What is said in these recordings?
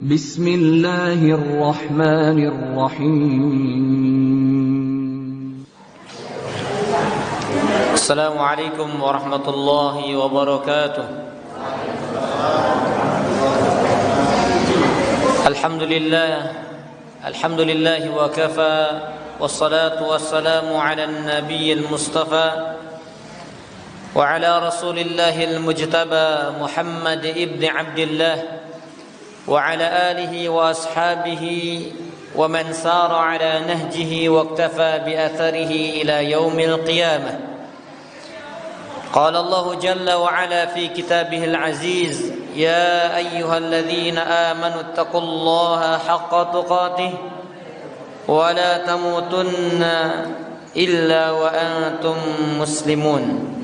Bismillahirrahmanirrahim. Assalamualaikum warahmatullahi wabarakatuh. Alhamdulillah wa kafa, wassalatu wassalamu ala nabiyyil mustafa wa ala rasulillahil mujtaba Muhammad ibn Abdillah wa ala alihi wa ashabihi wa man sara ala nahjihi wa iktafa bi atharihi ila yaumil qiyamah. Qala Allah jalla wa ala fi kitabihil aziz, ya ayyuhalladzina amanu taqullaha haqqa tuqatih wa la tamutunna illa wa antum muslimun.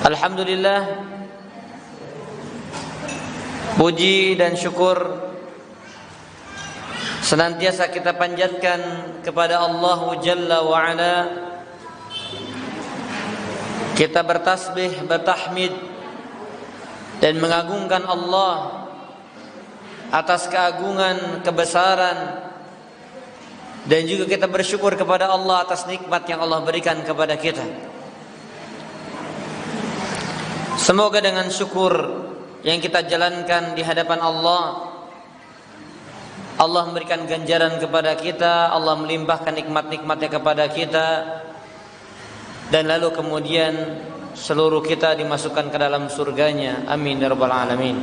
Alhamdulillah, puji dan syukur senantiasa kita panjatkan kepada Allah Jalla wa Ala. Kita bertasbih, bertahmid dan mengagungkan Allah atas keagungan, kebesaran, dan juga kita bersyukur kepada Allah atas nikmat yang Allah berikan kepada kita. Semoga dengan syukur yang kita jalankan di hadapan Allah, Allah memberikan ganjaran kepada kita, Allah melimpahkan nikmat-nikmatnya kepada kita, dan lalu kemudian seluruh kita dimasukkan ke dalam surganya. Amin ya rabbal alamin.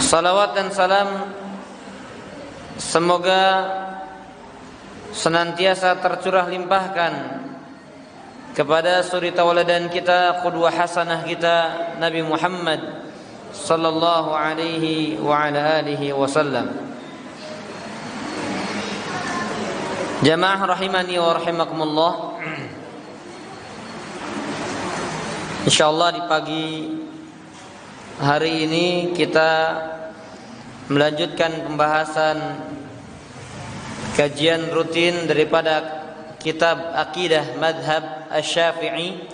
Salawat dan salam semoga senantiasa tercurah limpahkan kepada suri tauladan kita, qudwah hasanah kita, Nabi Muhammad sallallahu alaihi wa ala alihi wasallam. Jamaah rahimani wa rahimakumullah. Insyaallah di pagi hari ini kita melanjutkan pembahasan kajian rutin daripada kitab Aqidah Madhab Asy-Syafi'i,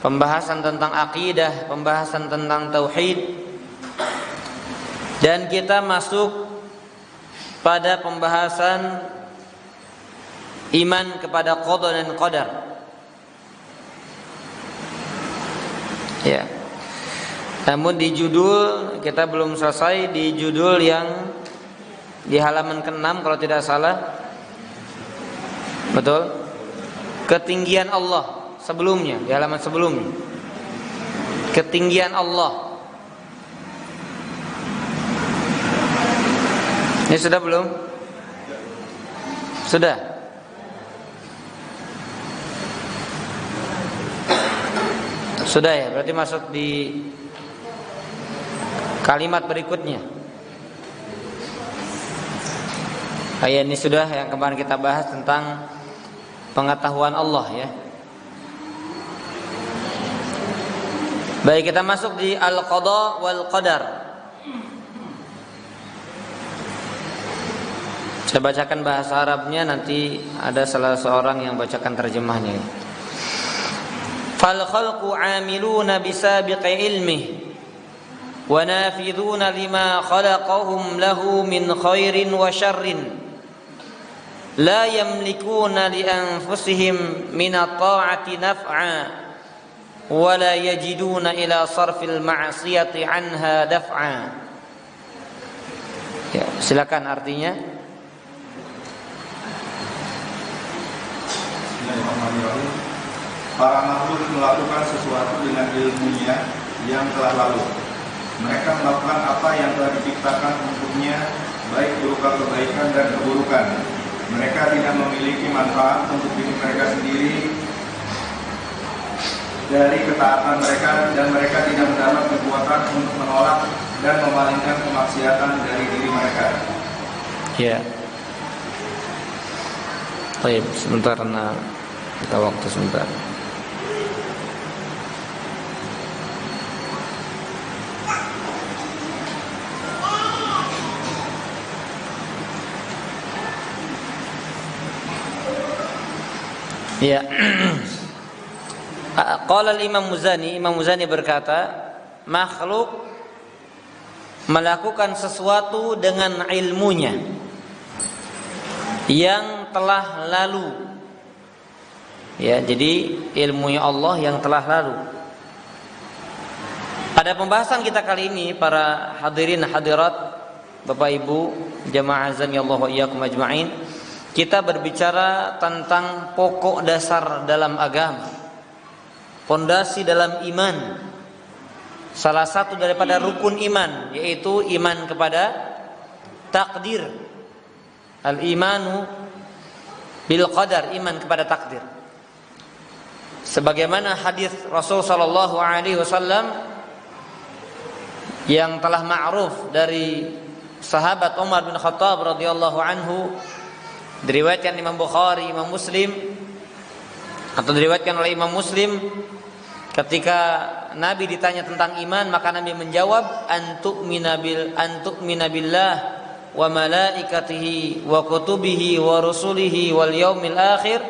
pembahasan tentang akidah, pembahasan tentang tauhid, dan kita masuk pada pembahasan iman kepada qada dan qadar. Ya. Namun di judul kita belum selesai, di judul yang di halaman ke-6 kalau tidak salah. Betul? Ketinggian Allah sebelumnya, di halaman sebelumnya. Ketinggian Allah. Ini sudah belum? Sudah. Sudah ya, berarti masuk di kalimat berikutnya. Ayat ini sudah yang kemarin kita bahas tentang pengetahuan Allah ya. Baik, kita masuk di al-qada wal qadar. Saya bacakan bahasa Arabnya, nanti ada salah seorang yang bacakan terjemahnya. Fal khalqu 'amiluna bisabiqi ilmihi wa nafidhuna lima khalaqahum lahu min khairin wa syarrin. La yamlikuna li anfusihim min at-ta'ati naf'a wa la yajiduna ila sarfil ma'siyati anha daf'a. Ya, silakan artinya. Bismillahirrahmanirrahim. Para makhluk melakukan sesuatu dengan ilmunya yang telah lalu. Mereka melakukan apa yang telah diciptakan untuknya, baik berupa kebaikan dan keburukan. Mereka tidak memiliki manfaat untuk diri mereka sendiri dari ketaatan mereka, dan mereka tidak mendapat kekuatan untuk menolak dan memalingkan kemaksiatan dari diri mereka. Ya. Baik, sebentar karena kita waktu sebentar. Ya. Qala Imam Muzani berkata, makhluk melakukan sesuatu dengan ilmunya yang telah lalu. Ya, jadi ilmunya Allah yang telah lalu. Pada pembahasan kita kali ini, para hadirin hadirat, Bapak Ibu, jamaah azan ya Allah wa iyyakum ajma'in, kita berbicara tentang pokok dasar dalam agama, fondasi dalam iman. Salah satu daripada rukun iman yaitu iman kepada takdir. Al-imanu bil qadar, iman kepada takdir. Sebagaimana hadis Rasul sallallahu alaihi wasallam yang telah ma'ruf dari sahabat Umar bin Khattab radhiyallahu anhu, diriwayatkan Imam Bukhari, Imam Muslim, atau diriwayatkan oleh Imam Muslim, ketika Nabi ditanya tentang iman, maka Nabi menjawab, antu'mina billah wa malaikatihi wa kutubihi wa rusulihi wal yaumil akhir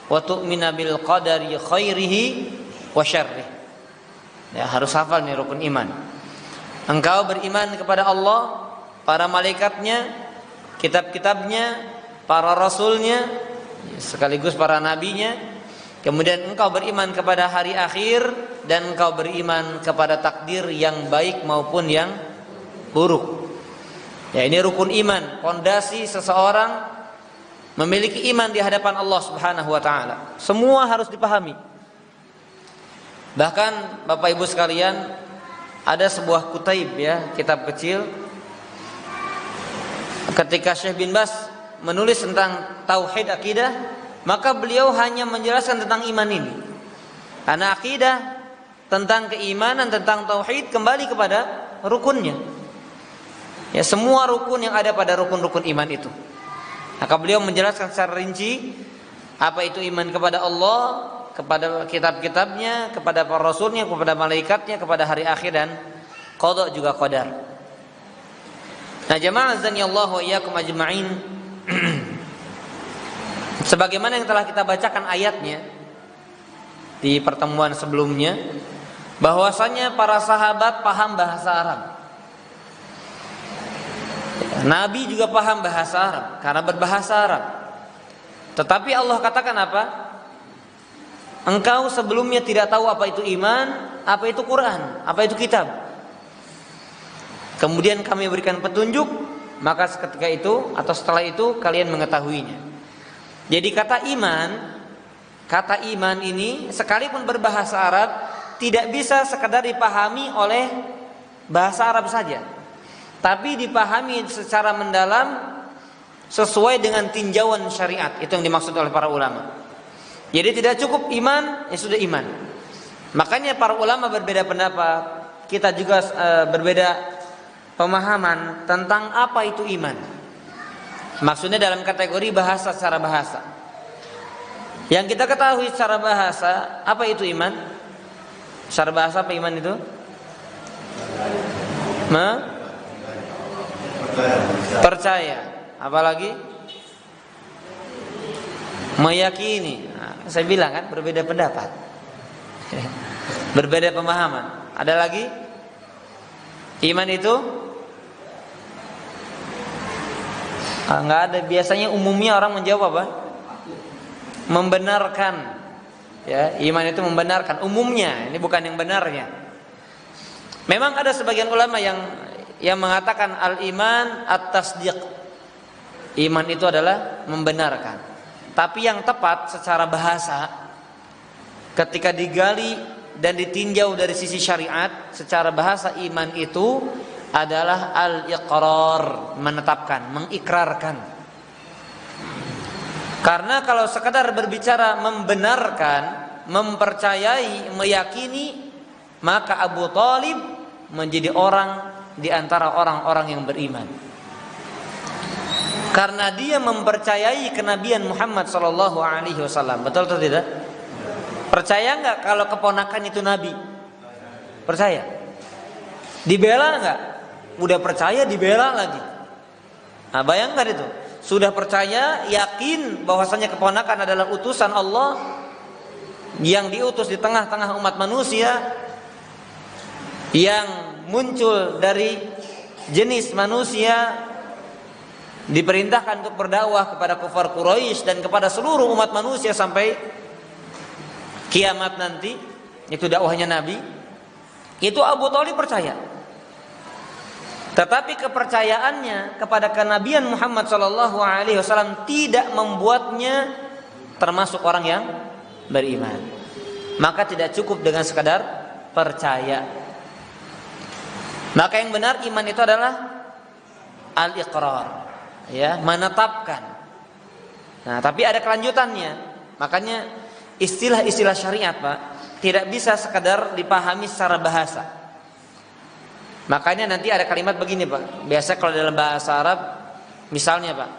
wa tu'mina bil qadari khairihi wa syarrih. Ya, harus hafal nih rukun iman. Engkau beriman kepada Allah, para malaikatnya, kitab-kitabnya, para rasulnya, sekaligus para nabinya. Kemudian engkau beriman kepada hari akhir, dan engkau beriman kepada takdir yang baik maupun yang buruk. Ya, ini rukun iman, fondasi seseorang memiliki iman di hadapan Allah Subhanahu wa taala. Semua harus dipahami. Bahkan Bapak Ibu sekalian, ada sebuah kutaib, ya, kitab kecil, ketika Syekh bin Baz menulis tentang tauhid akidah, maka beliau hanya menjelaskan tentang iman ini. Karena akidah, tentang keimanan, tentang tauhid, kembali kepada rukunnya. Ya, semua rukun yang ada pada rukun-rukun iman itu. Maka beliau menjelaskan secara rinci apa itu iman kepada Allah, kepada kitab-kitabnya, kepada para rasulnya, kepada malaikatnya, kepada hari akhir, dan qada juga qadar. Nah, jamaah azanillahu wa iyyakum ajma'in, sebagaimana yang telah kita bacakan ayatnya di pertemuan sebelumnya, bahwasanya para sahabat paham bahasa Arab. Nabi juga paham bahasa Arab karena berbahasa Arab. Tetapi Allah katakan apa? Engkau sebelumnya tidak tahu apa itu iman, apa itu Quran, apa itu kitab. Kemudian kami berikan petunjuk, maka seketika itu atau setelah itu kalian mengetahuinya. Jadi kata iman ini sekalipun berbahasa Arab tidak bisa sekadar dipahami oleh bahasa Arab saja, tapi dipahami secara mendalam sesuai dengan tinjauan syariat. Itu yang dimaksud oleh para ulama. Jadi tidak cukup iman, ya sudah iman. Makanya para ulama berbeda pendapat, kita juga berbeda pemahaman tentang apa itu iman. Maksudnya dalam kategori bahasa, secara bahasa. Yang kita ketahui secara bahasa, apa itu iman? Secara bahasa apa iman itu? Percaya. Apalagi? Meyakini. Nah, saya bilang kan berbeda pendapat. Berbeda pemahaman. Ada lagi? Iman itu? Enggak ada. Biasanya umumnya orang menjawab apa? Membenarkan. Ya, iman itu membenarkan. Umumnya, ini bukan yang benarnya. Memang ada sebagian ulama yang mengatakan al-iman at-tasdiq. Iman itu adalah membenarkan. Tapi yang tepat secara bahasa, ketika digali dan ditinjau dari sisi syariat, secara bahasa iman itu adalah al-iqrar, menetapkan, mengikrarkan. Karena kalau sekadar berbicara membenarkan, mempercayai, meyakini, maka Abu Thalib menjadi orang di antara orang-orang yang beriman. Karena dia mempercayai kenabian Muhammad SAW. Betul atau tidak? Percaya nggak kalau keponakan itu nabi? Percaya? Dibela nggak? Udah percaya dibela lagi. Nah, bayangkan itu. Sudah percaya, yakin bahwasanya keponakan adalah utusan Allah, yang diutus di tengah-tengah umat manusia, yang muncul dari jenis manusia, diperintahkan untuk berdakwah kepada kufar Quraisy dan kepada seluruh umat manusia sampai kiamat nanti, itu dakwahnya Nabi. Itu Abu Thalib percaya. Tetapi kepercayaannya kepada kenabian Muhammad SAW tidak membuatnya termasuk orang yang beriman. Maka tidak cukup dengan sekadar percaya. Maka yang benar iman itu adalah al-iqrar, ya, menetapkan. Nah, tapi ada kelanjutannya. Makanya istilah-istilah syariat, Pak, tidak bisa sekadar dipahami secara bahasa. Makanya nanti ada kalimat begini, Pak. Biasa kalau dalam bahasa Arab, misalnya, Pak,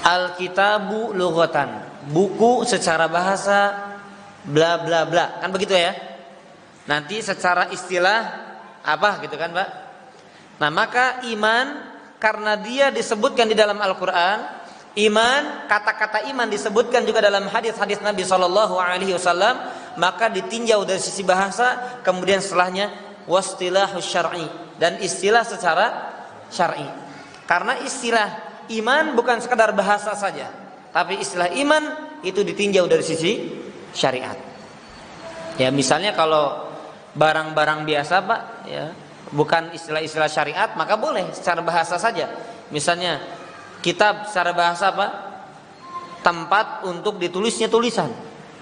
al-kitabu lughatan, buku secara bahasa bla bla bla, kan begitu ya. Nanti secara istilah apa gitu kan, Pak? Nah, maka iman karena dia disebutkan di dalam Al-Qur'an, iman, kata-kata iman disebutkan juga dalam hadis-hadis Nabi SAW, maka ditinjau dari sisi bahasa, kemudian setelahnya wastilahus syar'i, dan istilah secara syar'i. Karena istilah iman bukan sekadar bahasa saja, tapi istilah iman itu ditinjau dari sisi syariat. Ya, misalnya kalau barang-barang biasa, Pak, ya, bukan istilah-istilah syariat, maka boleh secara bahasa saja. Misalnya kitab secara bahasa, Pak, tempat untuk ditulisnya tulisan.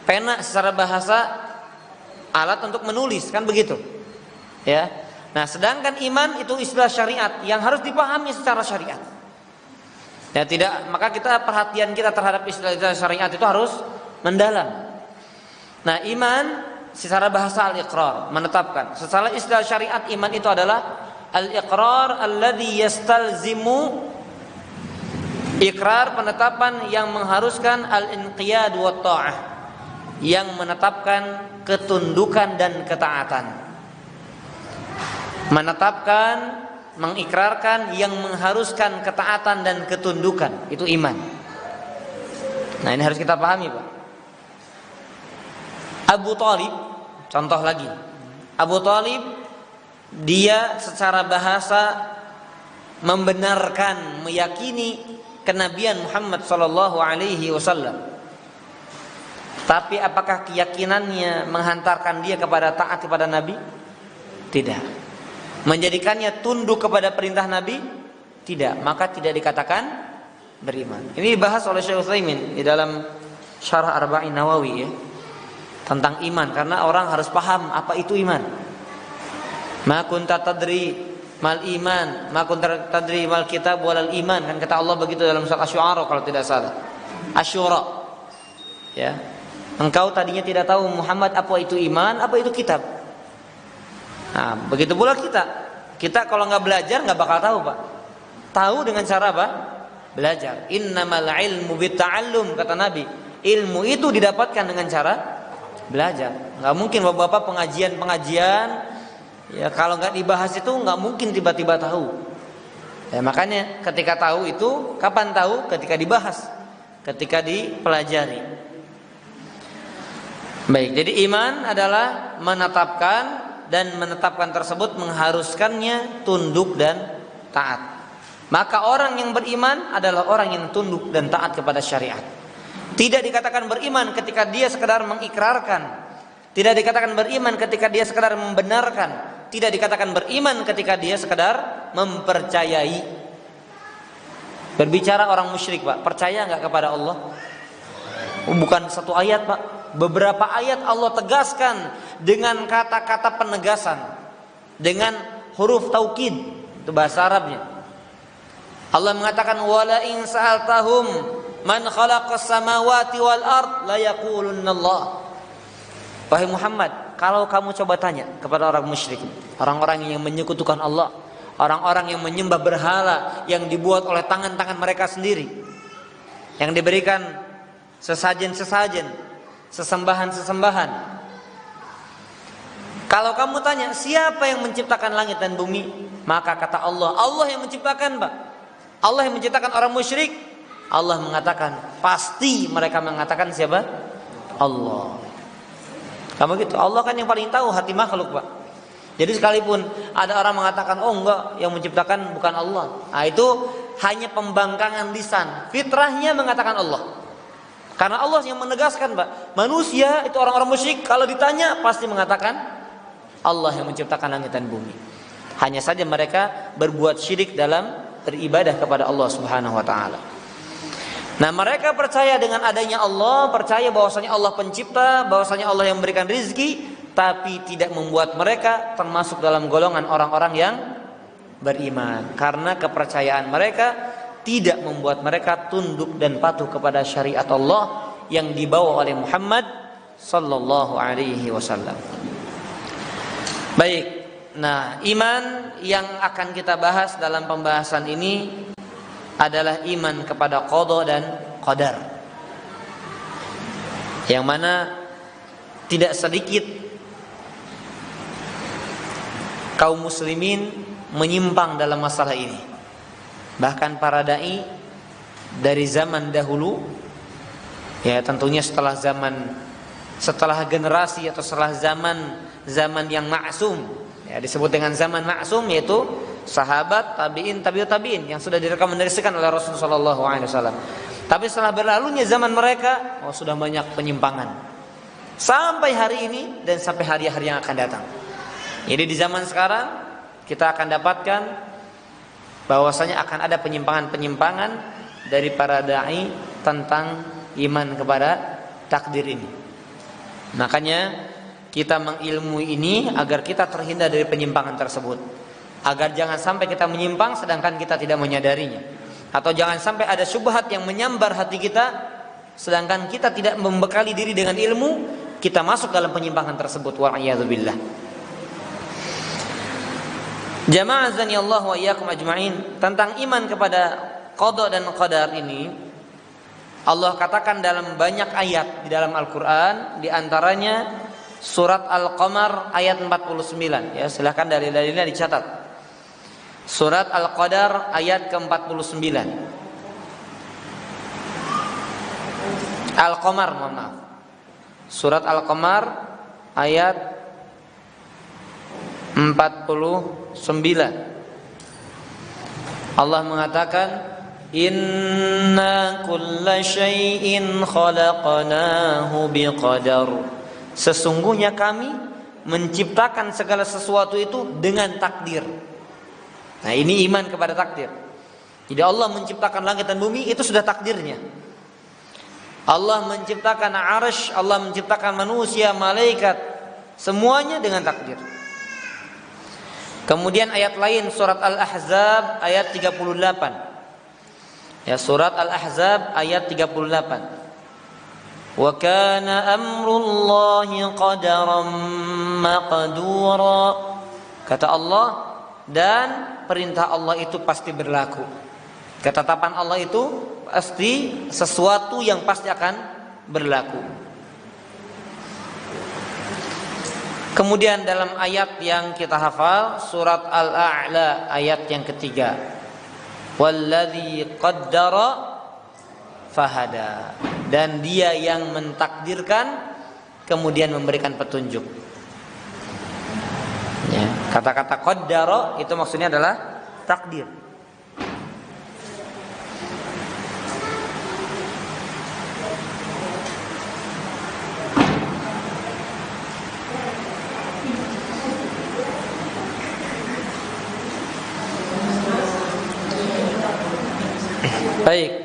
Pena secara bahasa alat untuk menulis, kan begitu. Ya. Nah, sedangkan iman itu istilah syariat yang harus dipahami secara syariat. Ya, tidak, maka perhatian kita terhadap istilah-istilah syariat itu harus mendalam. Nah, iman secara bahasa al-iqrar, menetapkan. Secara istilah syariat, iman itu adalah al-iqrar alladhi yastalzimu, ikrar, penetapan yang mengharuskan al-inqiyad wa ta'ah, yang menetapkan ketundukan dan ketaatan. Menetapkan, mengikrarkan yang mengharuskan ketaatan dan ketundukan, itu iman. Nah, ini harus kita pahami, Pak. Abu Thalib, contoh lagi, Abu Thalib dia secara bahasa membenarkan, meyakini kenabian Muhammad SAW. Tapi apakah keyakinannya menghantarkan dia kepada taat kepada Nabi? Tidak. Menjadikannya tunduk kepada perintah Nabi? Tidak. Maka tidak dikatakan beriman. Ini dibahas oleh Syekh Utsaimin di dalam Syarah Arba'in Nawawi, ya, tentang iman, karena orang harus paham apa itu iman. Ma kunta tadri mal iman, ma kunta tadri mal kitab walal iman, kan kata Allah begitu dalam surat Asy-Syu'ara kalau tidak salah. Asy-Syura. Ya. Engkau tadinya tidak tahu Muhammad apa itu iman, apa itu kitab. Nah, begitu pula kita. Kita kalau nggak belajar nggak bakal tahu, Pak. Tahu dengan cara apa? Belajar. Innamal ilmu bitta'allum, kata Nabi. Ilmu itu didapatkan dengan cara belajar. Nggak mungkin bapak-bapak pengajian, ya kalau nggak dibahas itu nggak mungkin tiba-tiba tahu. Ya, makanya ketika tahu itu kapan tahu? Ketika dibahas, ketika dipelajari. Baik, jadi iman adalah menetapkan, dan menetapkan tersebut mengharuskannya tunduk dan taat. Maka orang yang beriman adalah orang yang tunduk dan taat kepada syariat. Tidak dikatakan beriman ketika dia sekedar mengikrarkan. Tidak dikatakan beriman ketika dia sekedar membenarkan. Tidak dikatakan beriman ketika dia sekedar mempercayai. Berbicara orang musyrik, Pak, percaya nggak kepada Allah? Bukan satu ayat, Pak. Beberapa ayat Allah tegaskan dengan kata-kata penegasan, dengan huruf taukid, itu bahasa Arabnya. Allah mengatakan wala in sa'altahum man khalaqas samawati wal ard la yaqulunna Allah. Wahai Muhammad, kalau kamu coba tanya kepada orang musyrik, orang-orang yang menyekutukan Allah, orang-orang yang menyembah berhala yang dibuat oleh tangan-tangan mereka sendiri, yang diberikan sesajen-sesajen, sesembahan-sesembahan. Kalau kamu tanya siapa yang menciptakan langit dan bumi, maka kata Allah, Allah yang menciptakan, Pak. Allah yang menciptakan orang musyrik. Allah mengatakan, pasti mereka mengatakan siapa? Allah. Kamu gitu, Allah kan yang paling tahu hati makhluk, Pak. Jadi sekalipun ada orang mengatakan, oh enggak, yang menciptakan bukan Allah, nah itu hanya pembangkangan lisan. Fitrahnya mengatakan Allah. Karena Allah yang menegaskan, Pak. Manusia itu orang-orang musyrik kalau ditanya pasti mengatakan Allah yang menciptakan langit dan bumi. Hanya saja mereka berbuat syirik dalam beribadah kepada Allah Subhanahu wa taala. Nah, mereka percaya dengan adanya Allah, percaya bahwasanya Allah pencipta, bahwasanya Allah yang memberikan rizki, tapi tidak membuat mereka termasuk dalam golongan orang-orang yang beriman. Karena kepercayaan mereka tidak membuat mereka tunduk dan patuh kepada syariat Allah yang dibawa oleh Muhammad sallallahu alaihi wasallam. Baik. Nah, iman yang akan kita bahas dalam pembahasan ini adalah iman kepada qada dan qadar. Yang mana tidak sedikit kaum muslimin menyimpang dalam masalah ini. Bahkan para dai dari zaman dahulu, ya tentunya setelah generasi atau setelah zaman yang maksum, ya disebut dengan zaman maksum, yaitu sahabat, tabi'in, tabi'ut tabi'in yang sudah direkomendasikan oleh Rasulullah SAW. Tapi setelah berlalunya zaman mereka, sudah banyak penyimpangan sampai hari ini dan sampai hari-hari yang akan datang. Jadi di zaman sekarang kita akan dapatkan bahwasanya akan ada penyimpangan-penyimpangan dari para dai tentang iman kepada takdir ini. Makanya kita mengilmui ini agar kita terhindar dari penyimpangan tersebut, agar jangan sampai kita menyimpang sedangkan kita tidak menyadarinya, atau jangan sampai ada syubhat yang menyambar hati kita sedangkan kita tidak membekali diri dengan ilmu, kita masuk dalam penyimpangan tersebut. Wa'iyadzubillah. Jamaah azanillahu wa iyyakum ajma'in, tentang iman kepada qada dan qadar ini Allah katakan dalam banyak ayat di dalam Al-Qur'an, di antaranya surat Al-Qamar ayat 49. Ya, silahkan dalil-dalilnya dicatat. Surat Al-Qadar ayat ke-49. Al-Qamar, mohon maaf. Surat Al-Qamar ayat 49. Allah mengatakan, inna kulla syai'in khalaqnahu biqadar. Sesungguhnya kami menciptakan segala sesuatu itu dengan takdir. Nah, ini iman kepada takdir. Jadi Allah menciptakan langit dan bumi itu sudah takdirnya. Allah menciptakan arsy, Allah menciptakan manusia, malaikat, semuanya dengan takdir. Kemudian ayat lain surat Al-Ahzab ayat 38. Ya, surat Al-Ahzab ayat 38. Wa kana amrullahi qadaran maqdura. Kata Allah, dan perintah Allah itu pasti berlaku. Ketetapan Allah itu pasti sesuatu yang pasti akan berlaku. Kemudian dalam ayat yang kita hafal, surat Al-A'la ayat yang ketiga, walladzi qaddara fahada, dan dia yang mentakdirkan kemudian memberikan petunjuk. Ya, kata-kata qaddara itu maksudnya adalah takdir. Baik,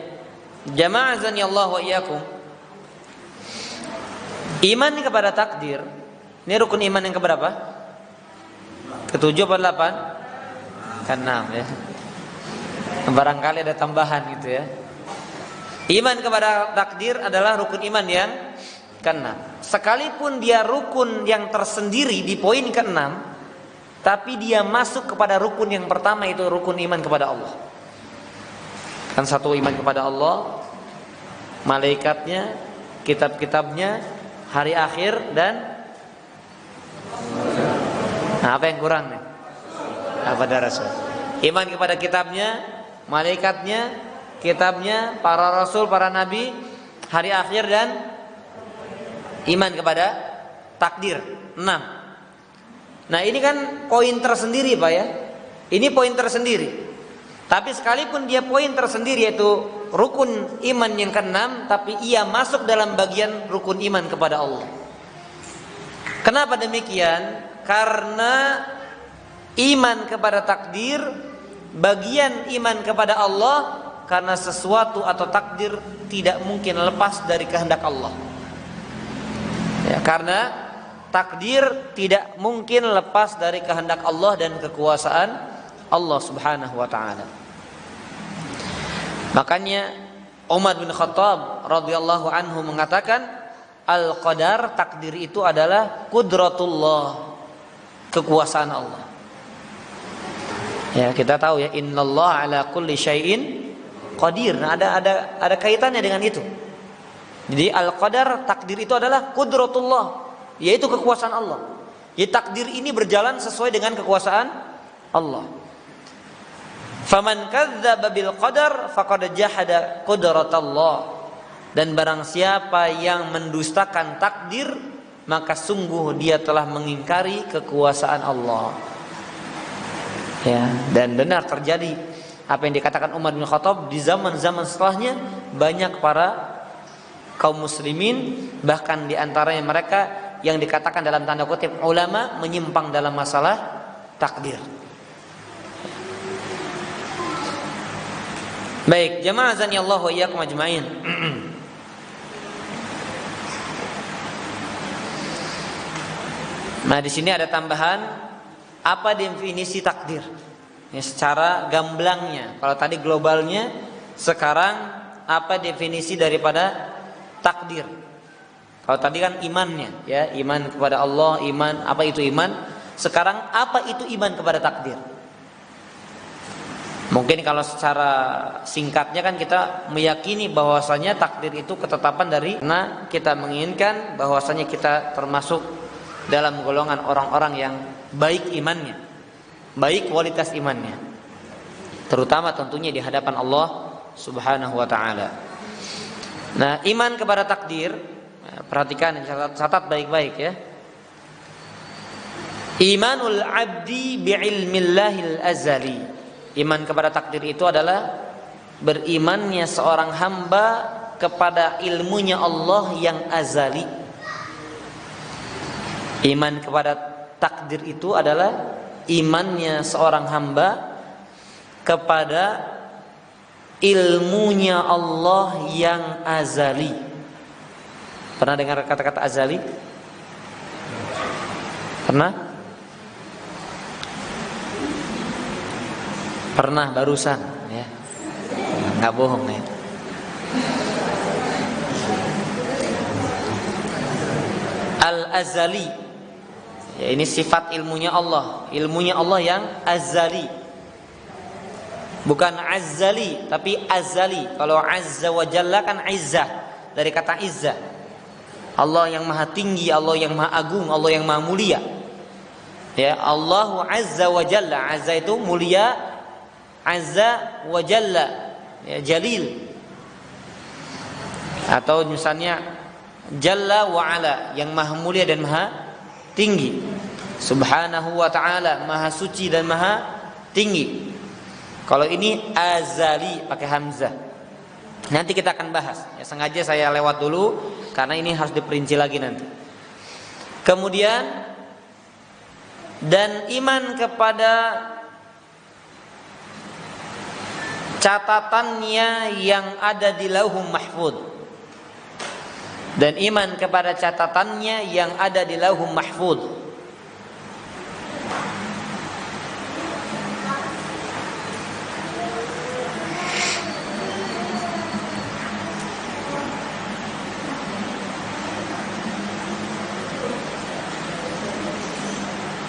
jamaah azanillahu wa iyyakum. Iman kepada takdir, ini rukun iman yang keberapa? Ketujuh atau 8? Ke-6 ya. Barangkali ada tambahan gitu ya. Iman kepada takdir adalah rukun iman yang ke-6. Sekalipun dia rukun yang tersendiri di poin ke-6, tapi dia masuk kepada rukun yang pertama, itu rukun iman kepada Allah. Kan satu iman kepada Allah, malaikatnya, kitab-kitabnya, hari akhir, dan apa yang kurang nih? Apa Rasul? Iman kepada kitabnya, malaikatnya, kitabnya, para rasul, para nabi, hari akhir, dan Iman kepada takdir. 6. Nah, ini kan poin tersendiri, Pak ya. Ini poin tersendiri. Tapi sekalipun dia poin tersendiri, yaitu rukun iman yang ke-6, tapi ia masuk dalam bagian rukun iman kepada Allah. Kenapa demikian? Karena iman kepada takdir, bagian iman kepada Allah, karena sesuatu atau takdir tidak mungkin lepas dari kehendak Allah. Ya, karena takdir tidak mungkin lepas dari kehendak Allah dan kekuasaan Allah Subhanahu wa taala. Makanya Umar bin Khattab radhiyallahu anhu mengatakan, al-qadar, takdir itu adalah qudratullah, kekuasaan Allah. Ya, kita tahu ya, innallaha ala kulli syai'in qadir. Nah, ada kaitannya dengan itu. Jadi al-qadar, takdir itu adalah qudratullah, yaitu kekuasaan Allah. Jadi takdir ini berjalan sesuai dengan kekuasaan Allah. Faman kadzdzaba bil qadar faqad jahada qudratallah. Dan barang siapa yang mendustakan takdir, maka sungguh dia telah mengingkari kekuasaan Allah. Ya, dan benar terjadi apa yang dikatakan Umar bin Khattab. Di zaman-zaman setelahnya banyak para kaum muslimin, bahkan di antaranya mereka yang dikatakan dalam tanda kutip ulama, menyimpang dalam masalah takdir. Baik, jamaah azani Allah wa iyyakum ajmain. Nah, di sini ada tambahan, apa definisi takdir? Ya, secara gamblangnya. Kalau tadi globalnya, sekarang apa definisi daripada takdir? Kalau tadi kan imannya, ya, iman kepada Allah, iman, apa itu iman? Sekarang apa itu iman kepada takdir? Mungkin kalau secara singkatnya kan kita meyakini bahwasanya takdir itu ketetapan dari, karena kita menginginkan bahwasanya kita termasuk dalam golongan orang-orang yang baik imannya, baik kualitas imannya, terutama tentunya di hadapan Allah Subhanahu wa taala. Nah, iman kepada takdir, perhatikan, catat baik-baik ya. Imanul abdi bi'ilmillahil azali. Iman kepada takdir itu adalah berimannya seorang hamba kepada ilmunya Allah yang azali. Iman kepada takdir itu adalah imannya seorang hamba kepada ilmunya Allah yang azali. Pernah dengar kata-kata azali? Pernah? Pernah barusan ya. Nggak bohong ya. Al-azali. Ya, ini sifat ilmunya Allah. Ilmunya Allah yang azali. Bukan azali, tapi azali. Kalau azza wa jalla kan izzah, dari kata izzah. Allah yang maha tinggi, Allah yang maha agung, Allah yang maha mulia. Ya, Allahu azza wa jalla. Azza itu mulia, azza wa jalla, ya, jalil. Atau misalnya jalla wa ala, yang maha mulia dan maha tinggi. Subhanahu wa ta'ala, maha suci dan maha tinggi. Kalau ini azali pakai hamzah. Nanti kita akan bahas. Ya, sengaja saya lewat dulu karena ini harus diperinci lagi nanti. Kemudian, dan iman kepada catatannya yang ada di Lauhul Mahfuz. Dan iman kepada catatannya yang ada di Lauhul Mahfuz.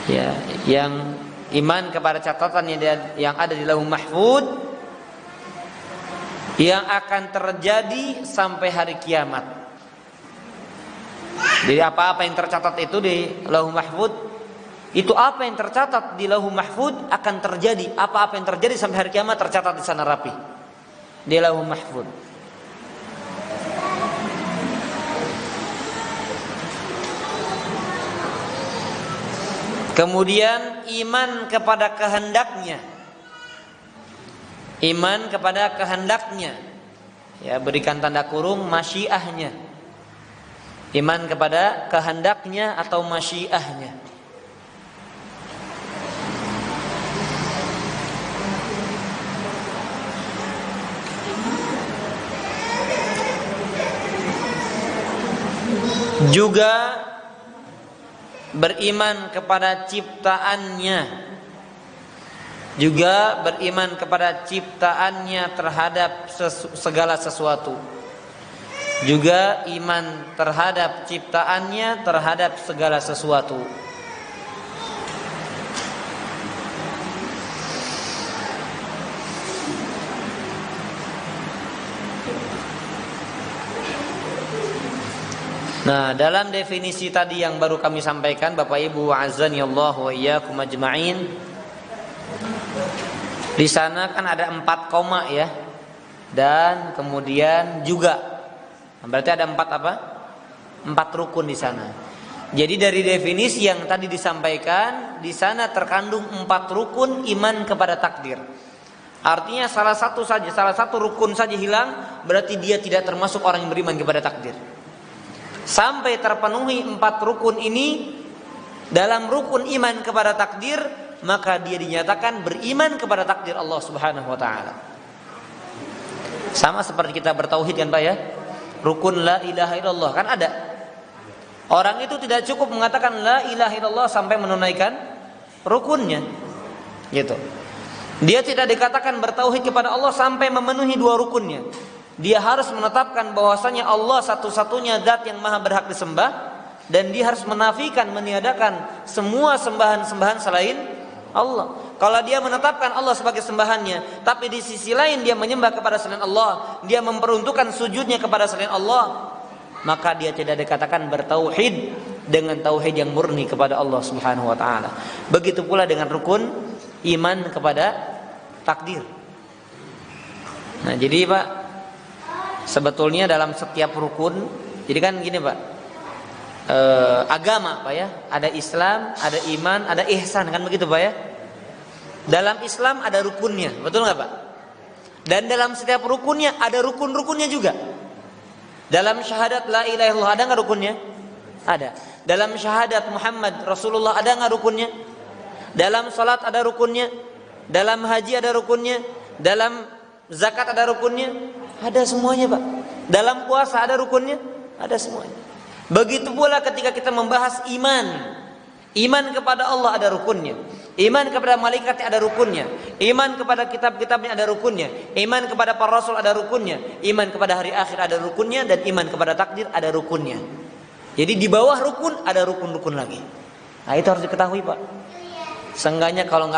Ya, yang iman kepada catatannya yang ada di Lauhul Mahfuz, yang akan terjadi sampai hari kiamat. Jadi apa-apa yang tercatat itu di Lauhul Mahfuz, itu apa yang tercatat di Lauhul Mahfuz akan terjadi. Apa-apa yang terjadi sampai hari kiamat tercatat di sana rapi di Lauhul Mahfuz. Kemudian iman kepada kehendaknya. Iman kepada kehendaknya. Ya, berikan tanda kurung masyiahnya. Iman kepada kehendaknya atau masyiahnya. Juga beriman kepada ciptaannya. Juga beriman kepada ciptaannya terhadap segala sesuatu. Juga iman terhadap ciptaannya terhadap segala sesuatu. Nah, dalam definisi tadi yang baru kami sampaikan, Bapak Ibu azani Allah wa iyyakum ajma'in. Di sana kan ada 4 koma ya. Dan kemudian juga. Berarti ada 4 apa? 4 rukun di sana. Jadi dari definisi yang tadi disampaikan, di sana terkandung 4 rukun iman kepada takdir. Artinya salah satu rukun saja hilang, berarti dia tidak termasuk orang yang beriman kepada takdir. Sampai terpenuhi 4 rukun ini dalam rukun iman kepada takdir, maka dia dinyatakan beriman kepada takdir Allah Subhanahu wa taala. Sama seperti kita bertauhid kan Pak ya? Rukun la ilaha illallah kan ada. Orang itu tidak cukup mengatakan la ilaha illallah sampai menunaikan rukunnya. Gitu. Dia tidak dikatakan bertauhid kepada Allah sampai memenuhi 2 rukunnya. Dia harus menetapkan bahwasanya Allah satu-satunya zat yang maha berhak disembah, dan dia harus menafikan, meniadakan semua sembahan-sembahan selain Allah. Kalau dia menetapkan Allah sebagai sembahannya, tapi di sisi lain dia menyembah kepada selain Allah, dia memperuntukkan sujudnya kepada selain Allah, maka dia tidak dikatakan bertauhid dengan tauhid yang murni kepada Allah Subhanahu wa taala. Begitu pula dengan rukun iman kepada takdir. Nah, jadi Pak, sebetulnya dalam setiap rukun, jadi kan gini Pak, agama Pak ya, ada Islam, ada iman, ada ihsan, kan begitu Pak ya. Dalam Islam ada rukunnya, betul nggak Pak? Dan dalam setiap rukunnya ada rukun-rukunnya juga. Dalam syahadat la ilaha illallah ada nggak rukunnya? Ada. Dalam syahadat Muhammad Rasulullah ada nggak rukunnya? Dalam salat ada rukunnya. Dalam haji ada rukunnya. Dalam zakat ada rukunnya. Ada semuanya Pak. Dalam puasa ada rukunnya. Ada semuanya. Begitu pula ketika kita membahas iman. Iman kepada Allah ada rukunnya. Iman kepada malaikat ada rukunnya. Iman kepada kitab-kitabnya ada rukunnya. Iman kepada para rasul ada rukunnya. Iman kepada hari akhir ada rukunnya. Dan iman kepada takdir ada rukunnya. Jadi di bawah rukun ada rukun-rukun lagi. Nah itu harus diketahui Pak. Seenggaknya kalau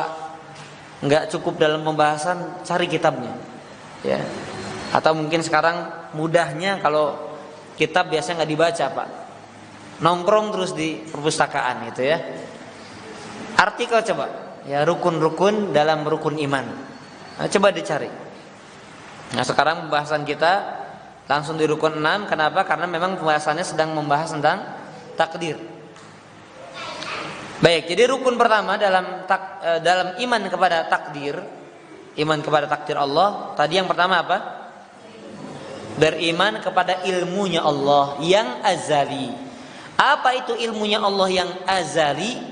nggak cukup dalam pembahasan, cari kitabnya. Ya. Atau mungkin sekarang mudahnya kalau kitab biasanya nggak dibaca Pak, nongkrong terus di perpustakaan gitu ya. Artikel coba ya, rukun-rukun dalam rukun iman. Nah, coba dicari. Nah sekarang pembahasan kita langsung di rukun 6. Kenapa? Karena memang pembahasannya sedang membahas tentang takdir. Baik, jadi rukun pertama dalam iman kepada takdir, iman kepada takdir Allah. Tadi yang pertama apa? Beriman kepada ilmunya Allah yang azali. Apa itu ilmunya Allah yang azali?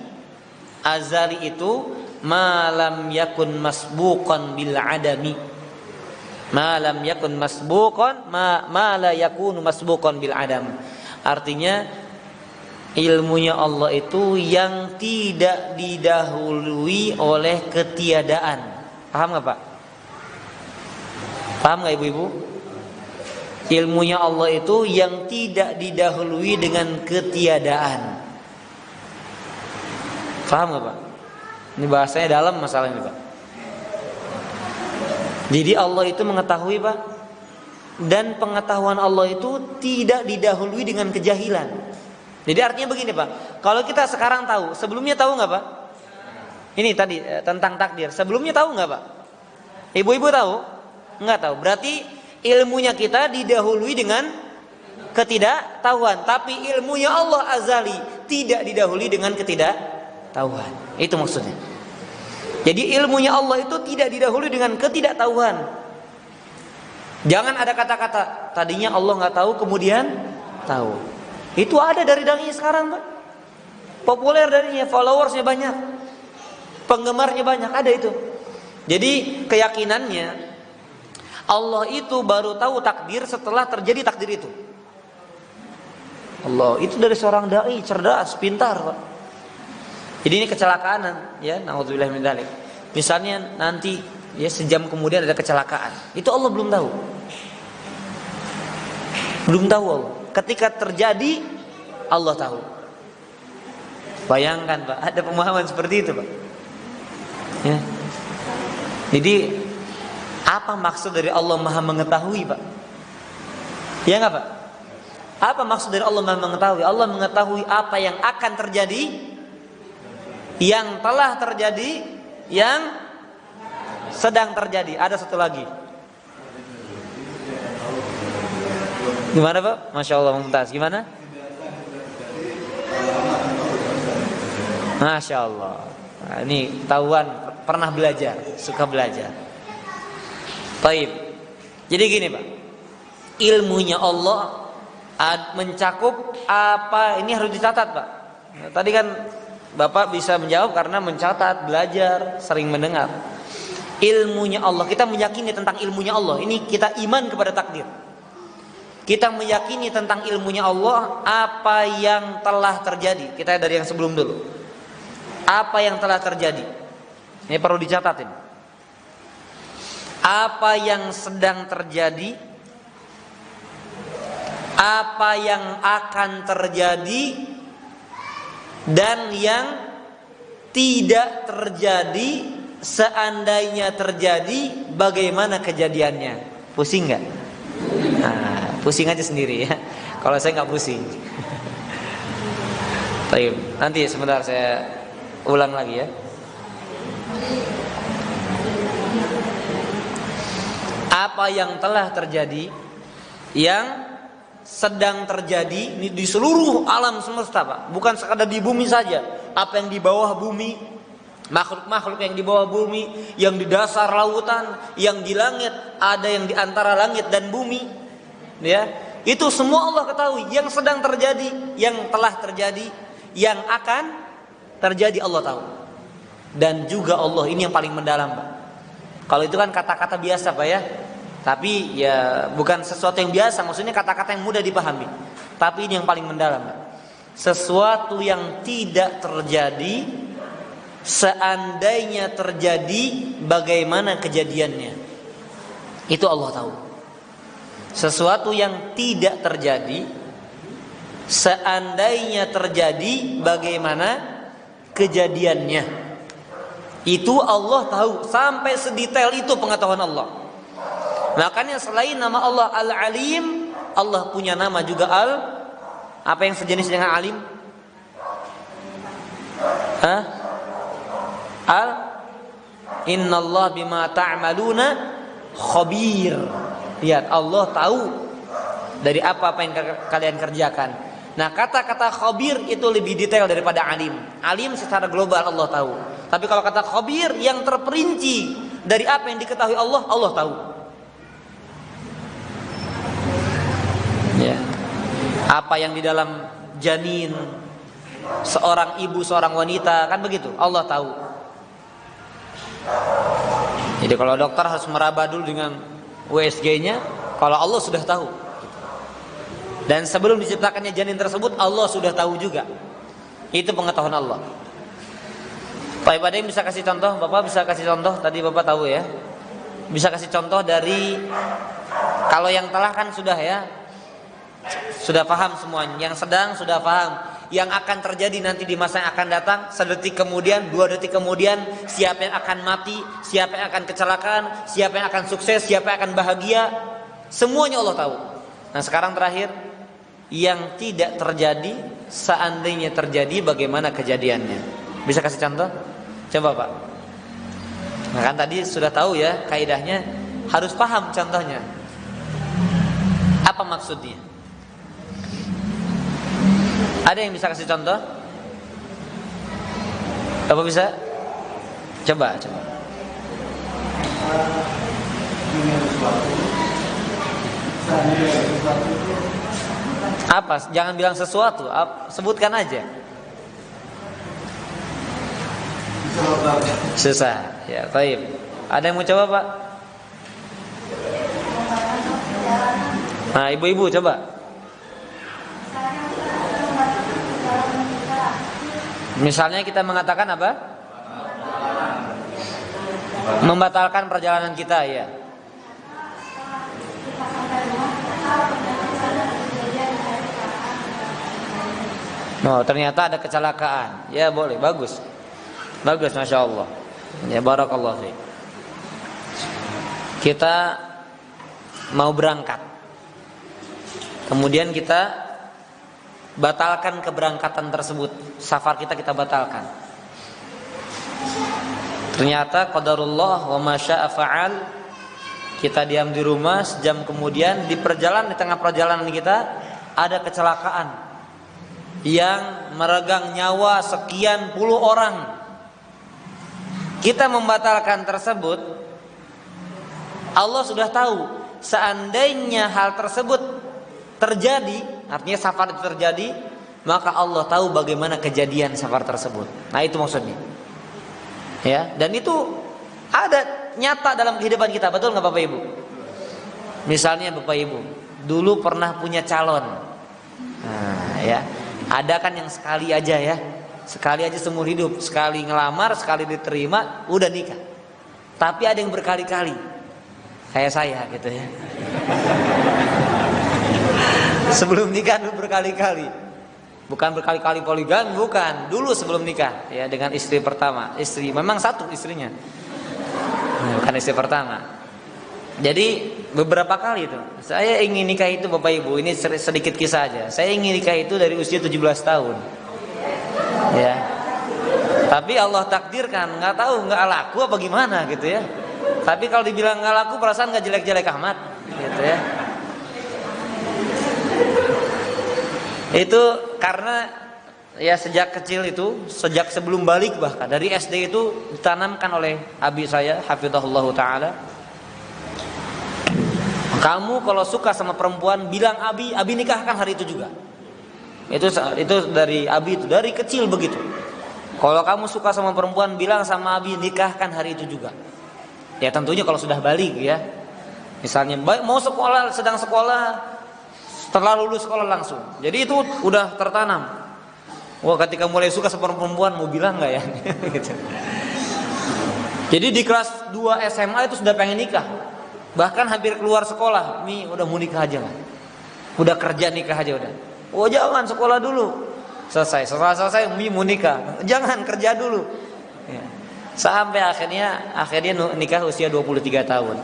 Azali itu malam yakun masbuqan bil adami. Malam yakun masbuqan ma la yakunu masbuqan bil adam. Artinya ilmunya Allah itu yang tidak didahului oleh ketiadaan. Paham nggak Pak? Paham nggak ibu-ibu? Ilmunya Allah itu yang tidak didahului dengan ketiadaan. Paham nggak Pak? Ini bahasanya dalam masalah ini Pak. Jadi Allah itu mengetahui Pak, dan pengetahuan Allah itu tidak didahului dengan kejahilan. Jadi artinya begini Pak, kalau kita sekarang tahu, sebelumnya tahu nggak Pak? Ini tadi tentang takdir, sebelumnya tahu nggak Pak? Ibu-ibu tahu? Nggak tahu. Berarti ilmunya kita didahului dengan ketidaktahuan, tapi ilmunya Allah azali tidak didahului dengan ketidaktahuan. Itu maksudnya. Jadi ilmunya Allah itu tidak didahului dengan ketidaktahuan. Jangan ada kata-kata tadinya Allah nggak tahu kemudian tahu. Itu ada dari dai sekarang, Pak. Populer darinya, followersnya banyak, penggemarnya banyak, ada itu. Jadi keyakinannya Allah itu baru tahu takdir setelah terjadi takdir itu. Allah itu dari seorang dai cerdas, pintar, Pak. Jadi ini kecelakaan, ya, naudzubillah min dzalik. Misalnya nanti ya sejam kemudian ada kecelakaan, itu Allah belum tahu. Belum tahu Allah. Ketika terjadi Allah tahu. Bayangkan, Pak, ada pemahaman seperti itu, Pak. Ya. Jadi apa maksud dari Allah Maha mengetahui, Pak? Ya enggak, Pak? Apa maksud dari Allah Maha mengetahui? Allah mengetahui apa yang akan terjadi, yang telah terjadi, yang sedang terjadi. Ada satu lagi. Gimana, Pak? Masya Allah, Mumtaz. Gimana? Masya Allah. Nah, ini tahuan, pernah belajar, suka belajar. Baik. Jadi gini, Pak. Ilmunya Allah mencakup apa, ini harus dicatat, Pak. Nah, tadi kan Bapak bisa menjawab karena mencatat, belajar, sering mendengar. Ilmunya Allah, kita meyakini tentang ilmunya Allah. Ini kita iman kepada takdir. Kita meyakini tentang ilmunya Allah apa yang telah terjadi. Kita dari yang sebelum dulu. Apa yang telah terjadi. Ini perlu dicatatin. Apa yang sedang terjadi, apa yang akan terjadi, dan yang tidak terjadi. Seandainya terjadi, bagaimana kejadiannya? Pusing nggak? Nah, pusing aja sendiri ya. Kalau saya nggak pusing. Baik, nanti sebentar saya ulang lagi ya. Apa yang telah terjadi, yang sedang terjadi di seluruh alam semesta, Pak. Bukan sekadar di bumi saja. Apa yang di bawah bumi, makhluk-makhluk yang di bawah bumi, yang di dasar lautan, yang di langit, ada yang di antara langit dan bumi, ya. Itu semua Allah ketahui. Yang sedang terjadi, yang telah terjadi, yang akan terjadi Allah tahu. Dan juga Allah ini yang paling mendalam, Pak. Kalau itu kan kata-kata biasa, Pak ya. Tapi ya bukan sesuatu yang biasa, maksudnya kata-kata yang mudah dipahami. Tapi ini yang paling mendalam, Pak. Sesuatu yang tidak terjadi, seandainya terjadi, bagaimana kejadiannya? Itu Allah tahu. Sesuatu yang tidak terjadi, seandainya terjadi, bagaimana kejadiannya? Itu Allah tahu. Sampai sedetail itu pengetahuan Allah. Makanya selain nama Allah Al-Alim, Allah punya nama juga apa yang sejenis dengan Alim? Innallah bima ta'maluna khabir. Lihat, Allah tahu dari apa yang kalian kerjakan. Nah, kata-kata khabir itu lebih detail daripada alim. Alim secara global Allah tahu. Tapi kalau kata khabir yang terperinci dari apa yang diketahui Allah, Allah tahu. Ya. Apa yang di dalam janin seorang ibu, seorang wanita, kan begitu, Allah tahu. Jadi kalau dokter harus meraba dulu dengan USG-nya, kalau Allah sudah tahu. Dan sebelum diciptakannya janin tersebut, Allah sudah tahu juga. Itu pengetahuan Allah. Pak Ibadah bisa kasih contoh? Bapak bisa kasih contoh? Tadi Bapak tahu ya. Bisa kasih contoh dari, kalau yang telah kan sudah ya, sudah paham semuanya. Yang sedang sudah paham. Yang akan terjadi nanti di masa yang akan datang, sedetik kemudian, 2 detik kemudian, siapa yang akan mati, siapa yang akan kecelakaan, siapa yang akan sukses, siapa yang akan bahagia, semuanya Allah tahu. Nah sekarang terakhir, yang tidak terjadi, seandainya terjadi, bagaimana kejadiannya? Bisa kasih contoh? Coba Pak. Nah kan tadi sudah tahu ya kaidahnya, harus paham contohnya. Apa maksudnya? Ada yang bisa kasih contoh? Apa bisa? Coba. Apa? Jangan bilang sesuatu, sebutkan aja. Susah. Ya, baik. Ada yang mau coba, Pak? Nah, ibu-ibu coba. Misalnya kita mengatakan apa? Membatalkan perjalanan kita, ya. Oh, ternyata ada kecelakaan. Ya, boleh, bagus. Bagus, Masya Allah. Ya, barakallahu fiik. Kita mau berangkat. Kemudian kita batalkan keberangkatan tersebut. Safar kita batalkan. Ternyata qadarullah wa ma syaa fa'al. Kita diam di rumah, sejam kemudian di tengah perjalanan kita ada kecelakaan yang meregang nyawa sekian puluh orang. Kita membatalkan tersebut. Allah sudah tahu, seandainya hal tersebut terjadi, artinya safar itu terjadi, maka Allah tahu bagaimana kejadian safar tersebut. Nah, itu maksudnya. Ya, dan itu ada nyata dalam kehidupan kita, betul nggak Bapak Ibu? Misalnya Bapak Ibu dulu pernah punya calon, nah, ya, ada kan yang sekali aja ya, sekali aja seumur hidup, sekali ngelamar, sekali diterima, udah nikah. Tapi ada yang berkali-kali, kayak saya gitu ya. Sebelum nikah dulu berkali-kali, bukan berkali-kali poligami, bukan. Dulu sebelum nikah ya dengan istri pertama, istri memang satu istrinya. Bukan istri pertama. Jadi beberapa kali itu saya ingin nikah itu Bapak Ibu, ini sedikit kisah aja. Saya ingin nikah itu dari usia 17 tahun. Ya. Tapi Allah takdirkan, nggak tahu nggak laku apa gimana gitu ya. Tapi kalau dibilang nggak laku, perasaan nggak jelek-jelek amat gitu ya. Itu karena ya sejak kecil itu, sejak sebelum balik bahkan dari SD itu ditanamkan oleh abi saya, hafizahullah taala. Kamu kalau suka sama perempuan bilang abi nikahkan hari itu juga. Itu dari abi, itu dari kecil begitu. Kalau kamu suka sama perempuan bilang sama abi nikahkan hari itu juga. Ya tentunya kalau sudah balik ya. Misalnya mau sekolah, sedang sekolah, setelah lulus sekolah langsung. Jadi itu udah tertanam. Wah, ketika mulai suka sama perempuan mau bilang nggak ya? Gitu. Jadi di kelas 2 SMA itu sudah pengen nikah. Bahkan hampir keluar sekolah, nih udah mau nikah aja lah. Udah kerja nikah aja udah. Oh jangan, sekolah dulu. Setelah selesai mau nikah. Jangan, kerja dulu. Ya. Sampai akhirnya nikah usia 23 tahun.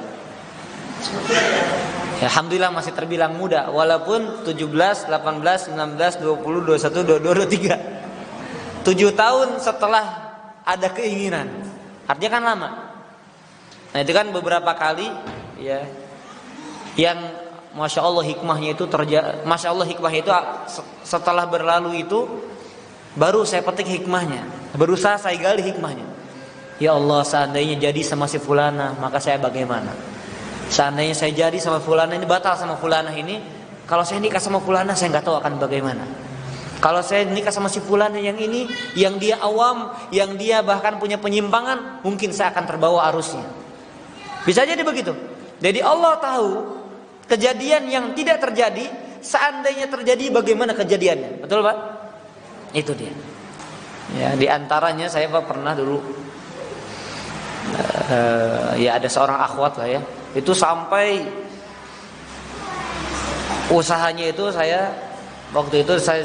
Ya, alhamdulillah masih terbilang muda walaupun 17, 18, 19, 20, 21, 22, 23. 7 tahun setelah ada keinginan. Artinya kan lama. Nah, itu kan beberapa kali ya yang Masya Allah hikmahnya itu Masya Allah hikmahnya itu setelah berlalu itu baru saya petik hikmahnya, berusaha saya gali hikmahnya. Ya Allah, seandainya jadi sama si fulana, maka saya bagaimana? Seandainya saya jadi sama fulana ini, batal sama fulana ini, kalau saya nikah sama fulana saya nggak tahu akan bagaimana. Kalau saya nikah sama si fulana yang ini, yang dia awam, yang dia bahkan punya penyimpangan, mungkin saya akan terbawa arusnya. Bisa jadi begitu. Jadi Allah tahu kejadian yang tidak terjadi, seandainya terjadi bagaimana kejadiannya. Betul Pak? Itu dia. Ya, di antaranya saya Pak pernah dulu ya ada seorang akhwat lah ya. Itu sampai usahanya itu saya waktu itu saya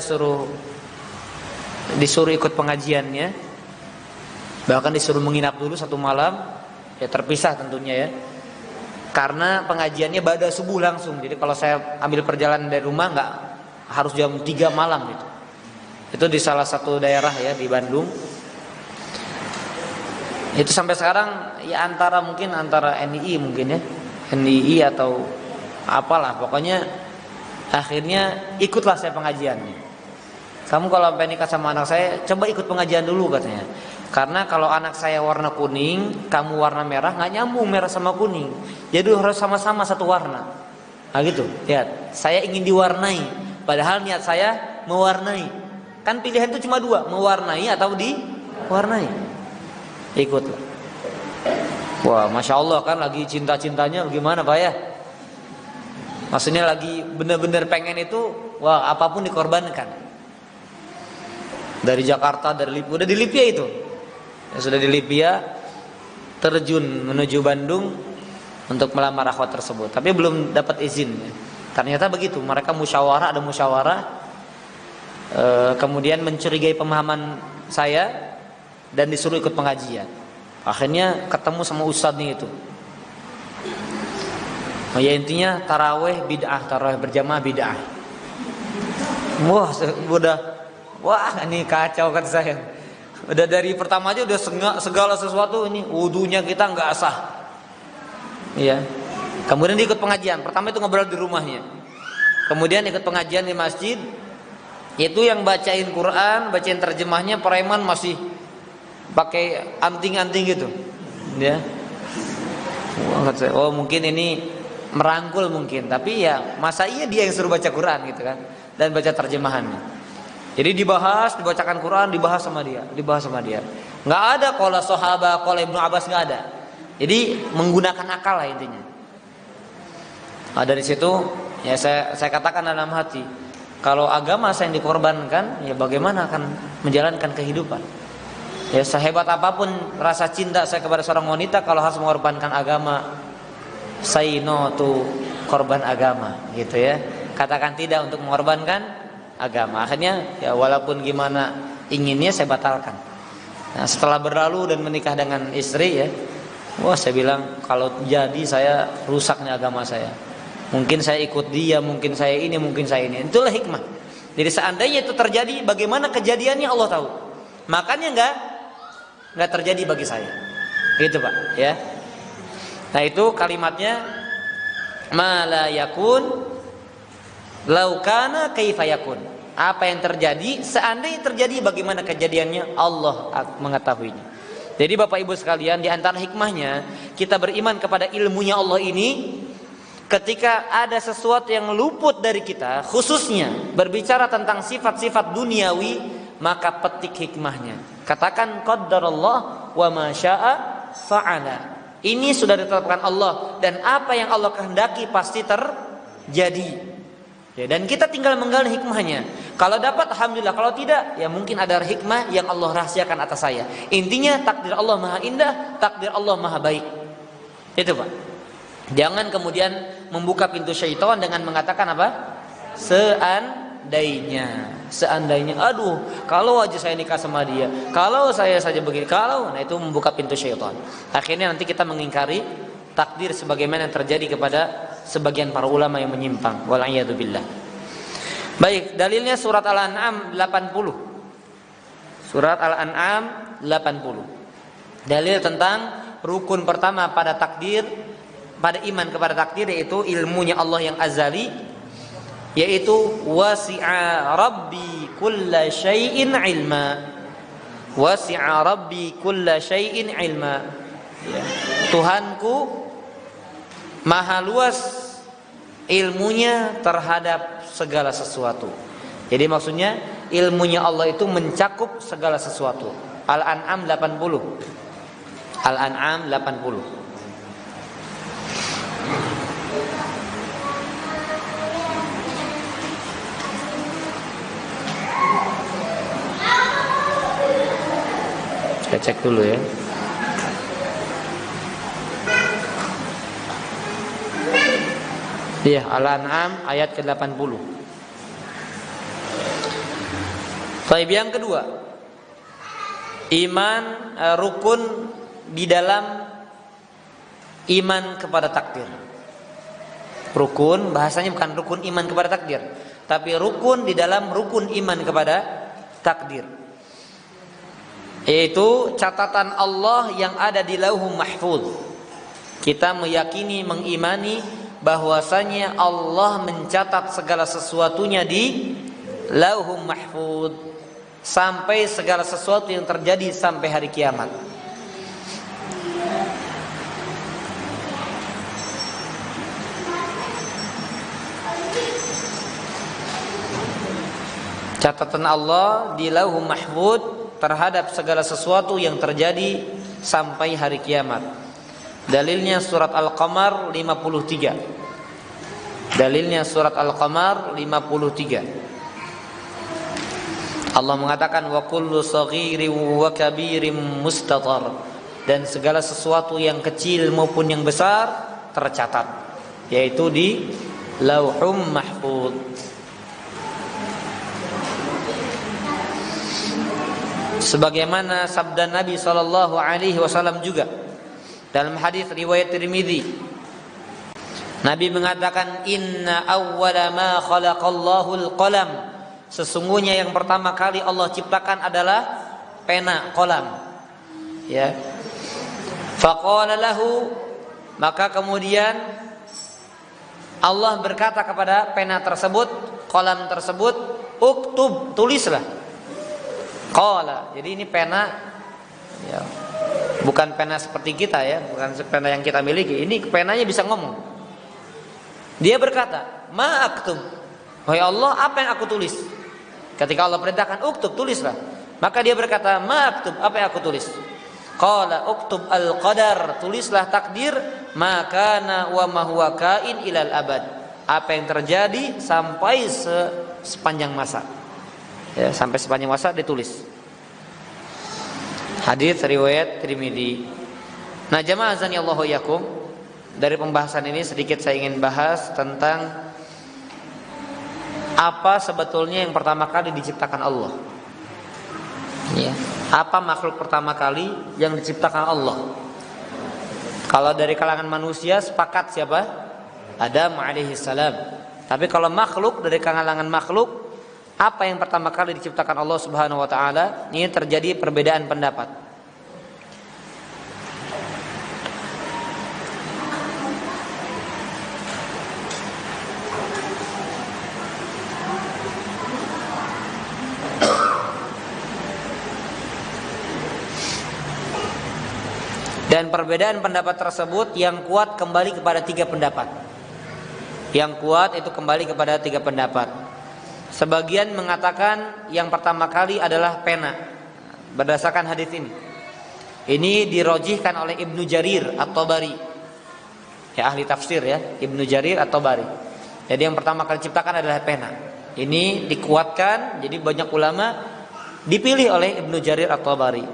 disuruh ikut pengajiannya, bahkan disuruh menginap dulu 1 malam, ya terpisah tentunya ya, karena pengajiannya ba'da subuh langsung. Jadi kalau saya ambil perjalanan dari rumah nggak harus jam 3 malam gitu. Itu di salah satu daerah ya di Bandung. Itu sampai sekarang ya antara NII mungkin ya, NII atau apalah, pokoknya akhirnya ikutlah saya pengajiannya. Kamu kalau sampai nikah sama anak saya, coba ikut pengajian dulu katanya. Karena kalau anak saya warna kuning, kamu warna merah, nggak nyambung merah sama kuning. Jadi harus sama-sama satu warna. Nah gitu, lihat. Saya ingin diwarnai, padahal niat saya mewarnai. Kan pilihan itu cuma dua, mewarnai atau diwarnai. Ikutlah. Wah, masya Allah kan lagi cinta-cintanya gimana Pak ya? Maksudnya lagi benar-benar pengen itu, wah apapun dikorbankan. Dari Jakarta, dari Lipia, udah di Lipia itu. Ya, sudah di Lipia, terjun menuju Bandung untuk melamar akhwat tersebut. Tapi belum dapat izin. Ternyata begitu, mereka musyawarah, ada musyawarah. Kemudian mencurigai pemahaman saya dan disuruh ikut pengajian. Akhirnya ketemu sama ustadznya itu. Ya intinya taraweh bid'ah, taraweh berjamaah bid'ah. Wah ini kacau kan saya. Udah dari pertama aja udah segala sesuatu ini wudunya kita nggak sah. Iya. Kemudian ikut pengajian. Pertama itu ngobrol di rumahnya. Kemudian ikut pengajian di masjid. Itu yang bacain Quran, bacain terjemahnya preman masih pakai anting-anting gitu. Ya. Oh mungkin ini merangkul mungkin, tapi ya masa iya dia yang suruh baca Quran gitu kan dan baca terjemahannya. Jadi dibahas, dibacakan Quran, dibahas sama dia. Nggak ada qala sahabat, qala Ibnu Abbas, nggak ada. Jadi menggunakan akal lah intinya. Nah, dari situ ya saya katakan dalam hati, kalau agama saya yang dikorbankan, ya bagaimana akan menjalankan kehidupan? Ya sehebat apapun rasa cinta saya kepada seorang wanita, kalau harus mengorbankan agama, say no to korban agama, gitu ya. Katakan tidak untuk mengorbankan agama. Akhirnya ya walaupun gimana inginnya saya batalkan. Nah, setelah berlalu dan menikah dengan istri ya, wah saya bilang kalau jadi saya rusak nih agama saya. Mungkin saya ikut dia, mungkin saya ini, mungkin saya ini. Itulah hikmah. Jadi seandainya itu terjadi, bagaimana kejadiannya Allah tahu. Makanya nggak terjadi bagi saya. Gitu Pak, ya. Nah itu kalimatnya ma la yakun laukana kaifa yakun. Apa yang terjadi, seandainya terjadi bagaimana kejadiannya, Allah mengetahuinya. Jadi Bapak Ibu sekalian, di antara hikmahnya kita beriman kepada ilmunya Allah ini, ketika ada sesuatu yang luput dari kita, khususnya berbicara tentang sifat-sifat duniawi, maka petik hikmahnya. Katakan qaddarallah wa ma syaa fa'ala. Ini sudah ditetapkan Allah, dan apa yang Allah kehendaki pasti terjadi. Ya, dan kita tinggal menggali hikmahnya. Kalau dapat alhamdulillah, kalau tidak ya mungkin ada hikmah yang Allah rahasiakan atas saya. Intinya takdir Allah maha indah, takdir Allah maha baik. Itu Pak. Jangan kemudian membuka pintu syaitan dengan mengatakan apa? Seandainya, aduh, kalau aja saya nikah sama dia, kalau saya saja begini, nah itu membuka pintu syaitan. Akhirnya nanti kita mengingkari takdir sebagaimana yang terjadi kepada sebagian para ulama yang menyimpang. Wal'iyadzubillah. Baik, dalilnya surat Al-An'am 80. Surat Al-An'am 80. Dalil tentang rukun pertama pada takdir, pada iman kepada takdir, yaitu ilmunya Allah yang azali, yaitu wasi'a rabbi kulla syai'in ilma. Wasi'a rabbi kulla syai'in ilma. Ya. Tuhanku maha luas ilmunya terhadap segala sesuatu. Jadi maksudnya ilmunya Allah itu mencakup segala sesuatu. Al-An'am 80. Al-An'am 80. Saya cek dulu ya. Iya, Al-An'am ayat ke-80. Baik, yang kedua, iman rukun di dalam iman kepada takdir. Rukun bahasanya bukan rukun iman kepada takdir, tapi rukun di dalam rukun iman kepada takdir. Yaitu catatan Allah yang ada di Lauhul Mahfuz. Kita meyakini, mengimani bahwasanya Allah mencatat segala sesuatunya di Lauhul Mahfuz. sampai segala sesuatu yang terjadi sampai hari kiamat. Catatan Allah di Lauhul Mahfuz terhadap segala sesuatu yang terjadi sampai hari kiamat. Dalilnya surat Al-Qamar 53. Dalilnya surat Al-Qamar 53. Allah mengatakan wa kullu saghirin wa kabirin mustatar, dan segala sesuatu yang kecil maupun yang besar tercatat, yaitu di Lauhul Mahfuz. Sebagaimana sabda Nabi SAW juga dalam hadis riwayat Tirmidzi, Nabi mengatakan inna awwala ma khalaqallahu al-qalam, sesungguhnya yang pertama kali Allah ciptakan adalah pena, qalam. Ya. Faqala lahu, maka kemudian Allah berkata kepada pena tersebut, qalam tersebut, uktub, tulislah. Qala, jadi ini pena, ya, bukan pena seperti kita ya, bukan pena yang kita miliki. Ini penanya bisa ngomong. Dia berkata, ma aktub, wahai Allah, apa yang aku tulis? Ketika Allah perintahkan uktub, tulislah. Maka dia berkata, ma aktub, apa yang aku tulis? Qala uktub al-qadar, tulislah takdir, ma kana wa ma huwa kain ilal abad, apa yang terjadi sampai sepanjang masa. Ya, sampai sepanjang masa ditulis. Hadis riwayat Tirmidzi. Nah, jamaah azani Allahu yakum, dari pembahasan ini sedikit saya ingin bahas tentang apa sebetulnya yang pertama kali diciptakan Allah. Ya, apa makhluk pertama kali yang diciptakan Allah? Kalau dari kalangan manusia sepakat siapa? Adam alaihi salam. Tapi kalau makhluk, dari kalangan makhluk, apa yang pertama kali diciptakan Allah Subhanahu wa taala? Ini terjadi perbedaan pendapat. Dan perbedaan pendapat tersebut yang kuat kembali kepada 3 pendapat. Yang kuat itu kembali kepada 3 pendapat. Sebagian mengatakan yang pertama kali adalah pena, berdasarkan hadis ini. Ini dirojihkan oleh Ibnu Jarir At-Tabari, ya, ahli tafsir ya, Ibnu Jarir At-Tabari. Jadi yang pertama kali diciptakan adalah pena. Ini dikuatkan, jadi banyak ulama dipilih oleh Ibnu Jarir At-Tabari.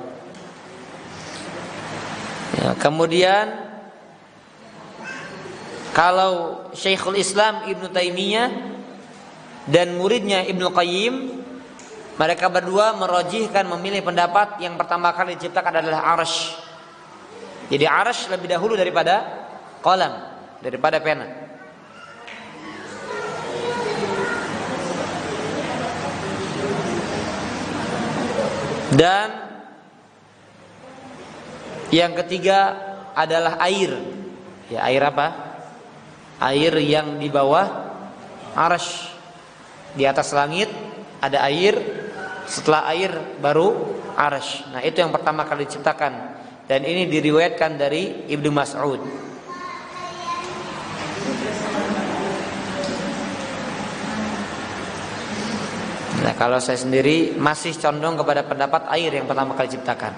Ya, kemudian kalau Syekhul Islam Ibnu Taimiyah dan muridnya Ibnu Qayyim, mereka berdua merojihkan, memilih pendapat yang pertama kali diciptakan adalah arsy. Jadi arsy lebih dahulu daripada qalam, daripada pena. Dan yang ketiga adalah air. Ya, air apa? Air yang di bawah arsy. Di atas langit ada air, setelah air baru arsy. Nah, itu yang pertama kali diciptakan, dan ini diriwayatkan dari Ibnu Mas'ud. Nah, kalau saya sendiri masih condong kepada pendapat air yang pertama kali diciptakan.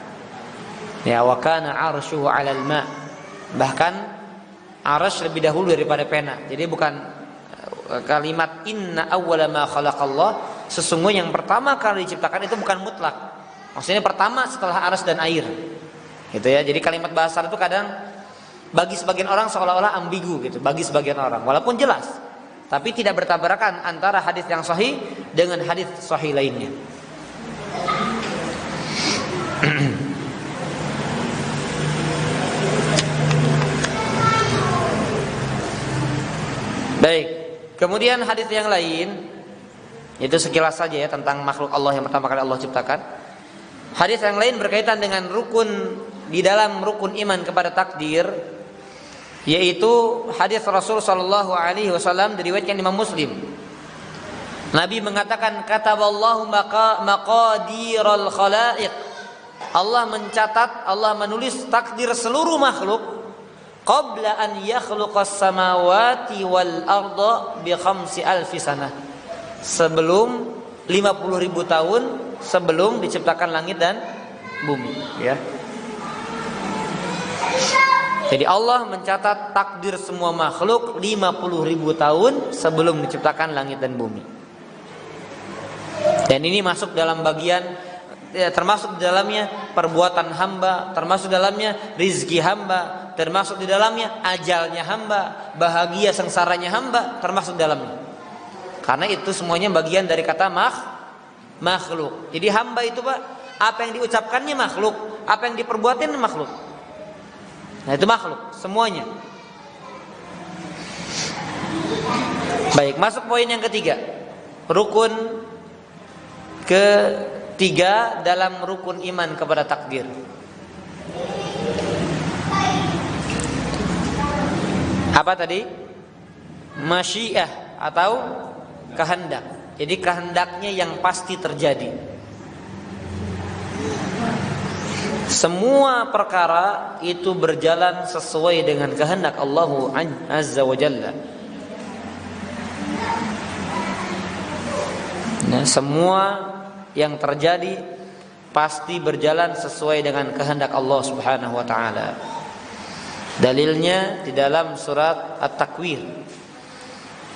Ya, wa kana 'arshuhu 'alal ma'. Bahkan arsy lebih dahulu daripada pena. Jadi bukan kalimat inna awwala ma khalaqallah, sesungguhnya yang pertama kali diciptakan itu bukan mutlak. Maksudnya pertama setelah arsy dan air. Gitu ya. Jadi kalimat bahasa itu kadang bagi sebagian orang seolah-olah ambigu gitu, bagi sebagian orang. Walaupun jelas, tapi tidak bertabrakan antara hadis yang sahih dengan hadis sahih lainnya. Baik. Kemudian hadis yang lain, itu sekilas saja ya tentang makhluk Allah yang pertama kali Allah ciptakan. Hadis yang lain berkaitan dengan rukun di dalam rukun iman kepada takdir, yaitu hadis Rasul sallallahu alaihi wasallam diriwayatkan Imam Muslim. Nabi mengatakan kataballahu maqadiral khalaiq. Allah mencatat, Allah menulis takdir seluruh makhluk qabla an yakhluqas samawati wal arda bi 5,000 sanah. Sebelum 50.000 tahun sebelum diciptakan langit dan bumi, ya. Jadi Allah mencatat takdir semua makhluk 50.000 tahun sebelum diciptakan langit dan bumi. Dan ini masuk dalam bagian, termasuk di dalamnya perbuatan hamba, termasuk dalamnya rizki hamba, termasuk di dalamnya ajalnya hamba, bahagia sengsaranya hamba, termasuk dalamnya. Karena itu semuanya bagian dari kata makhluk. Jadi hamba itu Pak, apa yang diucapkannya makhluk, apa yang diperbuatin makhluk. Nah itu makhluk semuanya. Baik, masuk poin yang ketiga. Rukun ketiga dalam rukun iman kepada takdir. Apa tadi? Masyiah atau kehendak. Jadi kehendaknya yang pasti terjadi. Semua perkara itu berjalan sesuai dengan kehendak Allah Azza wa Jalla. Nah, semua yang terjadi pasti berjalan sesuai dengan kehendak Allah Subhanahu wa taala. Dalilnya di dalam surat At-Takwir.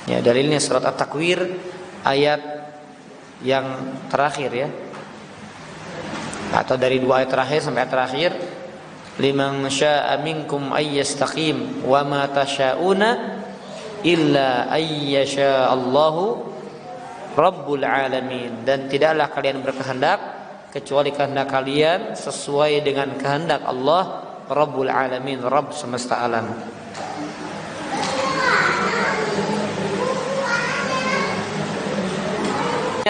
Ya, dalilnya surat At-Takwir ayat yang terakhir ya. Atau dari 2 ayat terakhir sampai ayat terakhir, liman syaa'a minkum ayyastaqim wa ma tasyauna illa ayyasha Allahu rabbul alamin. Dan tidaklah kalian berkehendak kecuali kehendak kalian sesuai dengan kehendak Allah Rabbul alamin, Rabb semesta alam.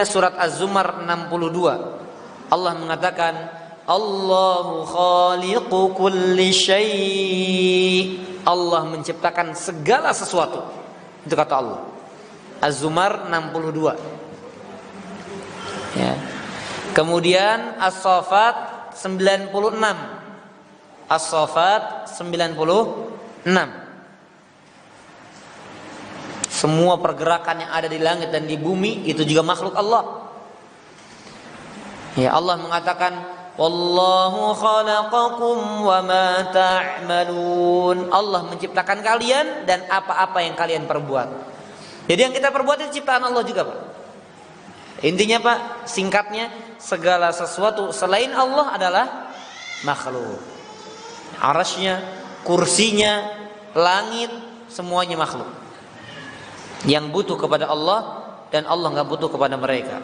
Surat Az-Zumar 62 Allah mengatakan Allahu khaliqu kulli syai'. Allah menciptakan segala sesuatu. Itu kata Allah. Az-Zumar 62. Ya. Kemudian As-Saffat 96. As-Saffat 96. Semua pergerakan yang ada di langit dan di bumi itu juga makhluk Allah. Ya, Allah mengatakan wallahu khalaqakum wa ma ta'malun. Allah menciptakan kalian dan apa-apa yang kalian perbuat. Jadi yang kita perbuat itu ciptaan Allah juga, Pak. Intinya, Pak, singkatnya segala sesuatu selain Allah adalah makhluk. Arasnya, kursinya, langit, semuanya makhluk. Yang butuh kepada Allah dan Allah enggak butuh kepada mereka.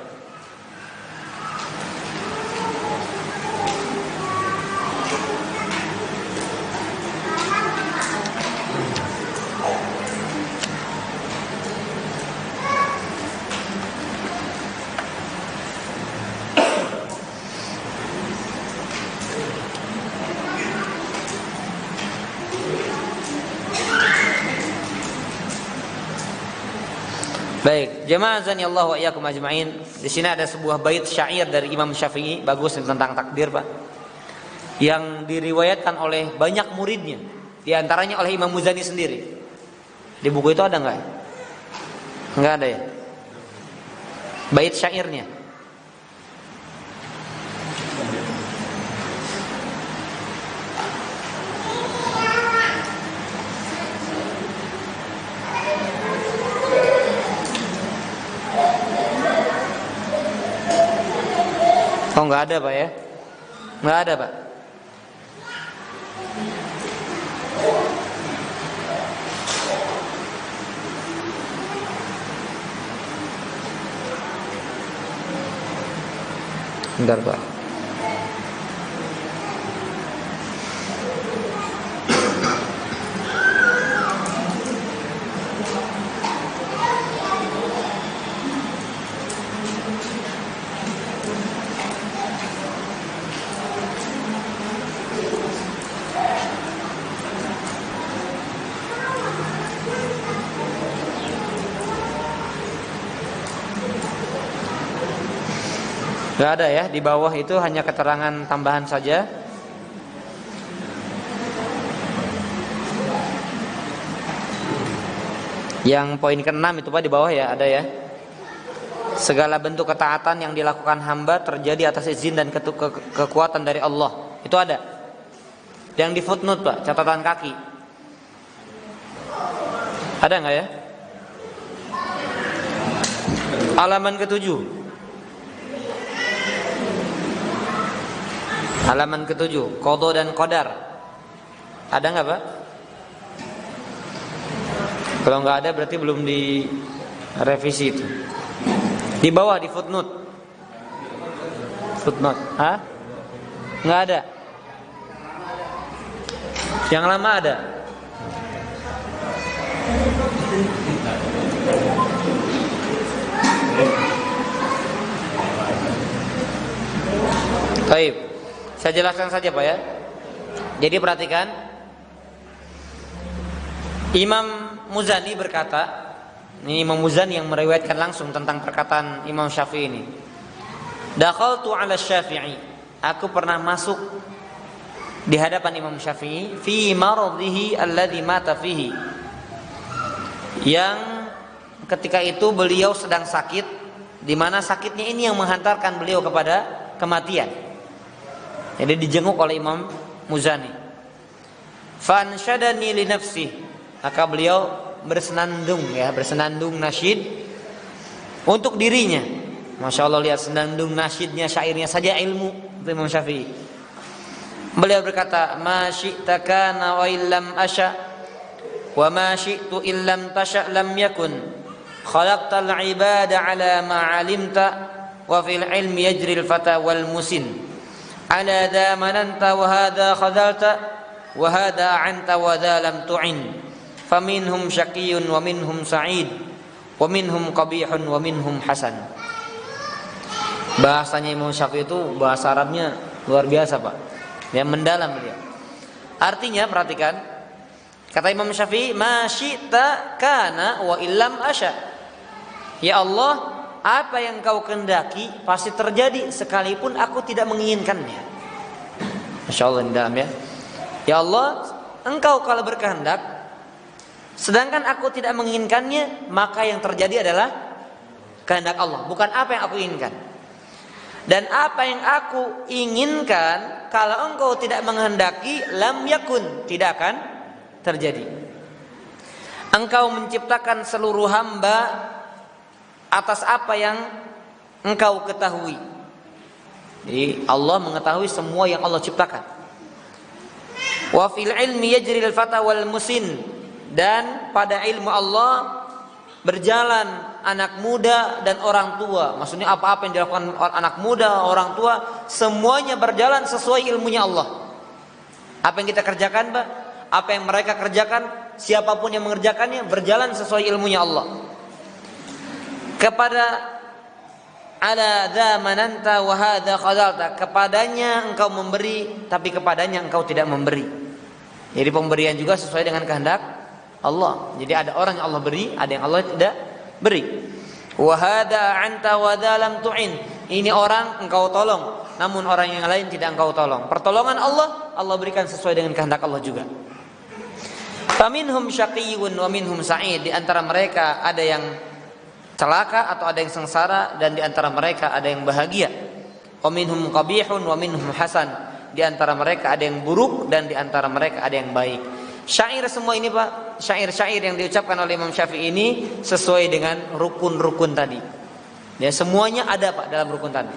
Baik, jemaah azani Allah wa iyyakum ajma'in. Di sini ada sebuah bait syair dari Imam Syafi'i, bagus tentang takdir, Pak. Yang diriwayatkan oleh banyak muridnya, di antaranya oleh Imam Muzani sendiri. Di buku itu ada enggak? Enggak ada ya? Bait syairnya. Oh, enggak ada, Pak ya? Enggak ada, Pak. Bentar, Pak. Nggak ada ya, di bawah itu hanya keterangan tambahan saja. Yang poin ke-6 itu Pak di bawah ya, ada ya. Segala bentuk ketaatan yang dilakukan hamba terjadi atas izin dan kekuatan dari Allah. Itu ada. Yang di footnote Pak, catatan kaki. Ada nggak ya? Halaman ke-7. Halaman ke-7, qada dan qadar. Ada nggak Pak? Kalau nggak ada berarti belum direvisi itu. Di bawah di footnote. Footnote, hah? Nggak ada. Yang lama ada. Baik, saya jelaskan saja Pak ya. Jadi perhatikan, Imam Muzani berkata, ini Imam Muzani yang meriwayatkan langsung tentang perkataan Imam Syafi'i ini. Dakhaltu ala Syafi'i, aku pernah masuk di hadapan Imam Syafi'i fi maradhihi alladhi mata fihi, yang ketika itu beliau sedang sakit, di mana sakitnya ini yang menghantarkan beliau kepada kematian. Jadi dijenguk oleh Imam Muzani. Fansyadani li nafsi, maka beliau bersenandung nasyid untuk dirinya. Masya Allah, lihat senandung nasyidnya, syairnya saja ilmu Imam Syafi'i. Beliau berkata, ma syi'ta kana wa illam asya wa ma syi'tu illam tasya lam yakun, khalaqtal ibada ala ma alimta wa fil ilmi yajril fata wal musin, ala dha mananta wa hadha khadalta wa hadha anta wa dha lam tu'in, faminhum syaqiyun wa minhum sa'id wa minhum qabihun wa minhum hasan. Bahasanya Imam Syafi'i itu bahasa Arabnya luar biasa Pak, yang mendalam dia. Artinya perhatikan, kata Imam Syafi'i, ma syi'ta kana wa illam asya. Ya Allah, apa yang kau kehendaki pasti terjadi sekalipun aku tidak menginginkannya. Masya Allah, ini dalam ya. Ya Allah, engkau kalau berkehendak sedangkan aku tidak menginginkannya, maka yang terjadi adalah kehendak Allah, bukan apa yang aku inginkan. Dan apa yang aku inginkan, kalau engkau tidak menghendaki, lam yakun, tidak akan terjadi. Engkau menciptakan seluruh hamba atas apa yang engkau ketahui. Jadi Allah mengetahui semua yang Allah ciptakan. Wa fil ilmi yajril fata wal musin, dan pada ilmu Allah berjalan anak muda dan orang tua. Maksudnya apa-apa yang dilakukan anak muda, orang tua, semuanya berjalan sesuai ilmunya Allah. Apa yang kita kerjakan Pak, apa yang mereka kerjakan, siapapun yang mengerjakannya berjalan sesuai ilmunya Allah. Kepada ala dha mananta wa hadha khadalta, kepadanya engkau memberi, tapi kepadanya engkau tidak memberi. Jadi pemberian juga sesuai dengan kehendak Allah. Jadi ada orang yang Allah beri, ada yang Allah tidak beri. Wa hadha anta wa dha lam tu'in, ini orang engkau tolong, namun orang yang lain tidak engkau tolong. Pertolongan Allah berikan sesuai dengan kehendak Allah juga. Faminhum syaqiyyun wa minhum sa'id, di antara mereka ada yang celaka atau ada yang sengsara, dan di antara mereka ada yang bahagia. Wa minhum qabihun wa minhum hasan, di antara mereka ada yang buruk dan di antara mereka ada yang baik. Syair semua ini Pak, syair-syair yang diucapkan oleh Imam Syafi'i ini sesuai dengan rukun-rukun tadi. Ya, semuanya ada Pak dalam rukun tadi.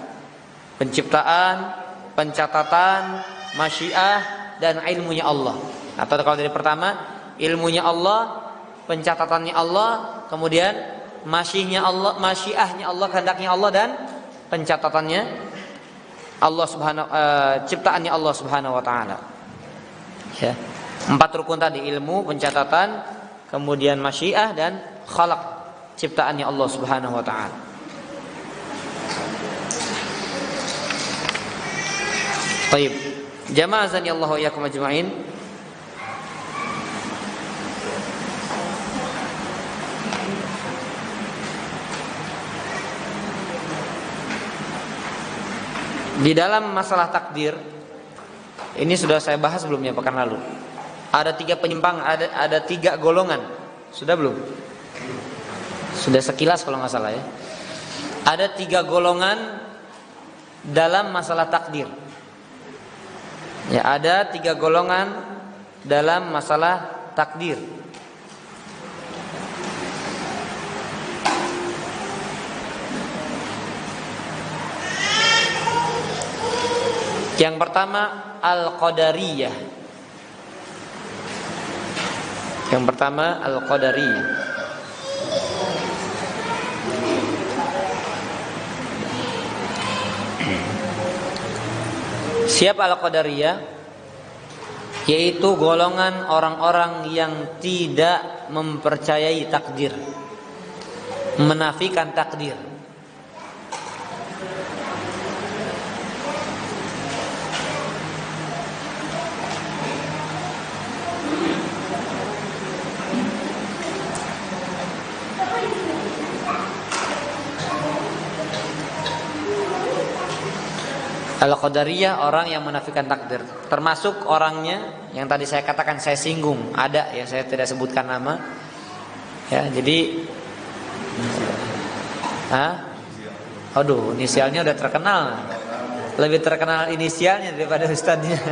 Penciptaan, pencatatan, masyiah, dan ilmunya Allah. Atau kalau dari pertama, ilmunya Allah, pencatatannya Allah, kemudian masyiahnya Allah, kehendaknya Allah, dan pencatatannya Allah ciptaannya Allah Subhanahu wa taala. Ya. 4 rukun tadi, ilmu, pencatatan, kemudian masyiah, dan khalaq, ciptaannya Allah Subhanahu wa taala. Baik. Jamaah azani Allah wa iyyakum ajma'in. Di dalam masalah takdir, ini sudah saya bahas sebelumnya pekan lalu. Ada 3 penyimpangan, ada 3 golongan. Sudah belum? Sudah sekilas kalau nggak salah ya. Ada 3 golongan dalam masalah takdir. Ya, ada 3 golongan dalam masalah takdir. Yang pertama al-qadariyah. Yang pertama al-qadariyah. Siapa al-qadariyah? Yaitu golongan orang-orang yang tidak mempercayai takdir, menafikan takdir. Al-Qadariyah orang yang menafikan takdir. Termasuk orangnya yang tadi saya katakan, saya singgung, ada ya, saya tidak sebutkan nama. Ya, jadi aduh, inisialnya udah terkenal. Lebih terkenal inisialnya daripada ustadznya.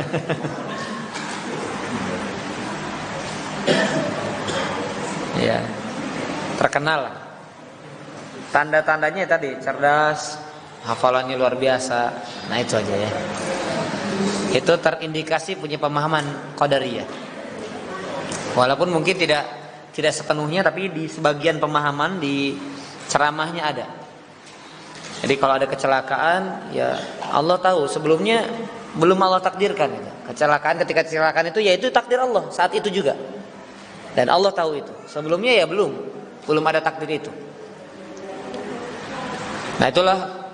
Ya. Terkenal. Tanda-tandanya tadi cerdas, hafalannya luar biasa. Nah itu aja ya. Itu terindikasi punya pemahaman qadariyah. Walaupun mungkin tidak sepenuhnya, tapi di sebagian pemahaman di ceramahnya ada. Jadi kalau ada kecelakaan, ya Allah tahu sebelumnya belum Allah takdirkan itu. Ketika kecelakaan itu, yaitu takdir Allah saat itu juga. Dan Allah tahu itu. Sebelumnya ya belum ada takdir itu. Nah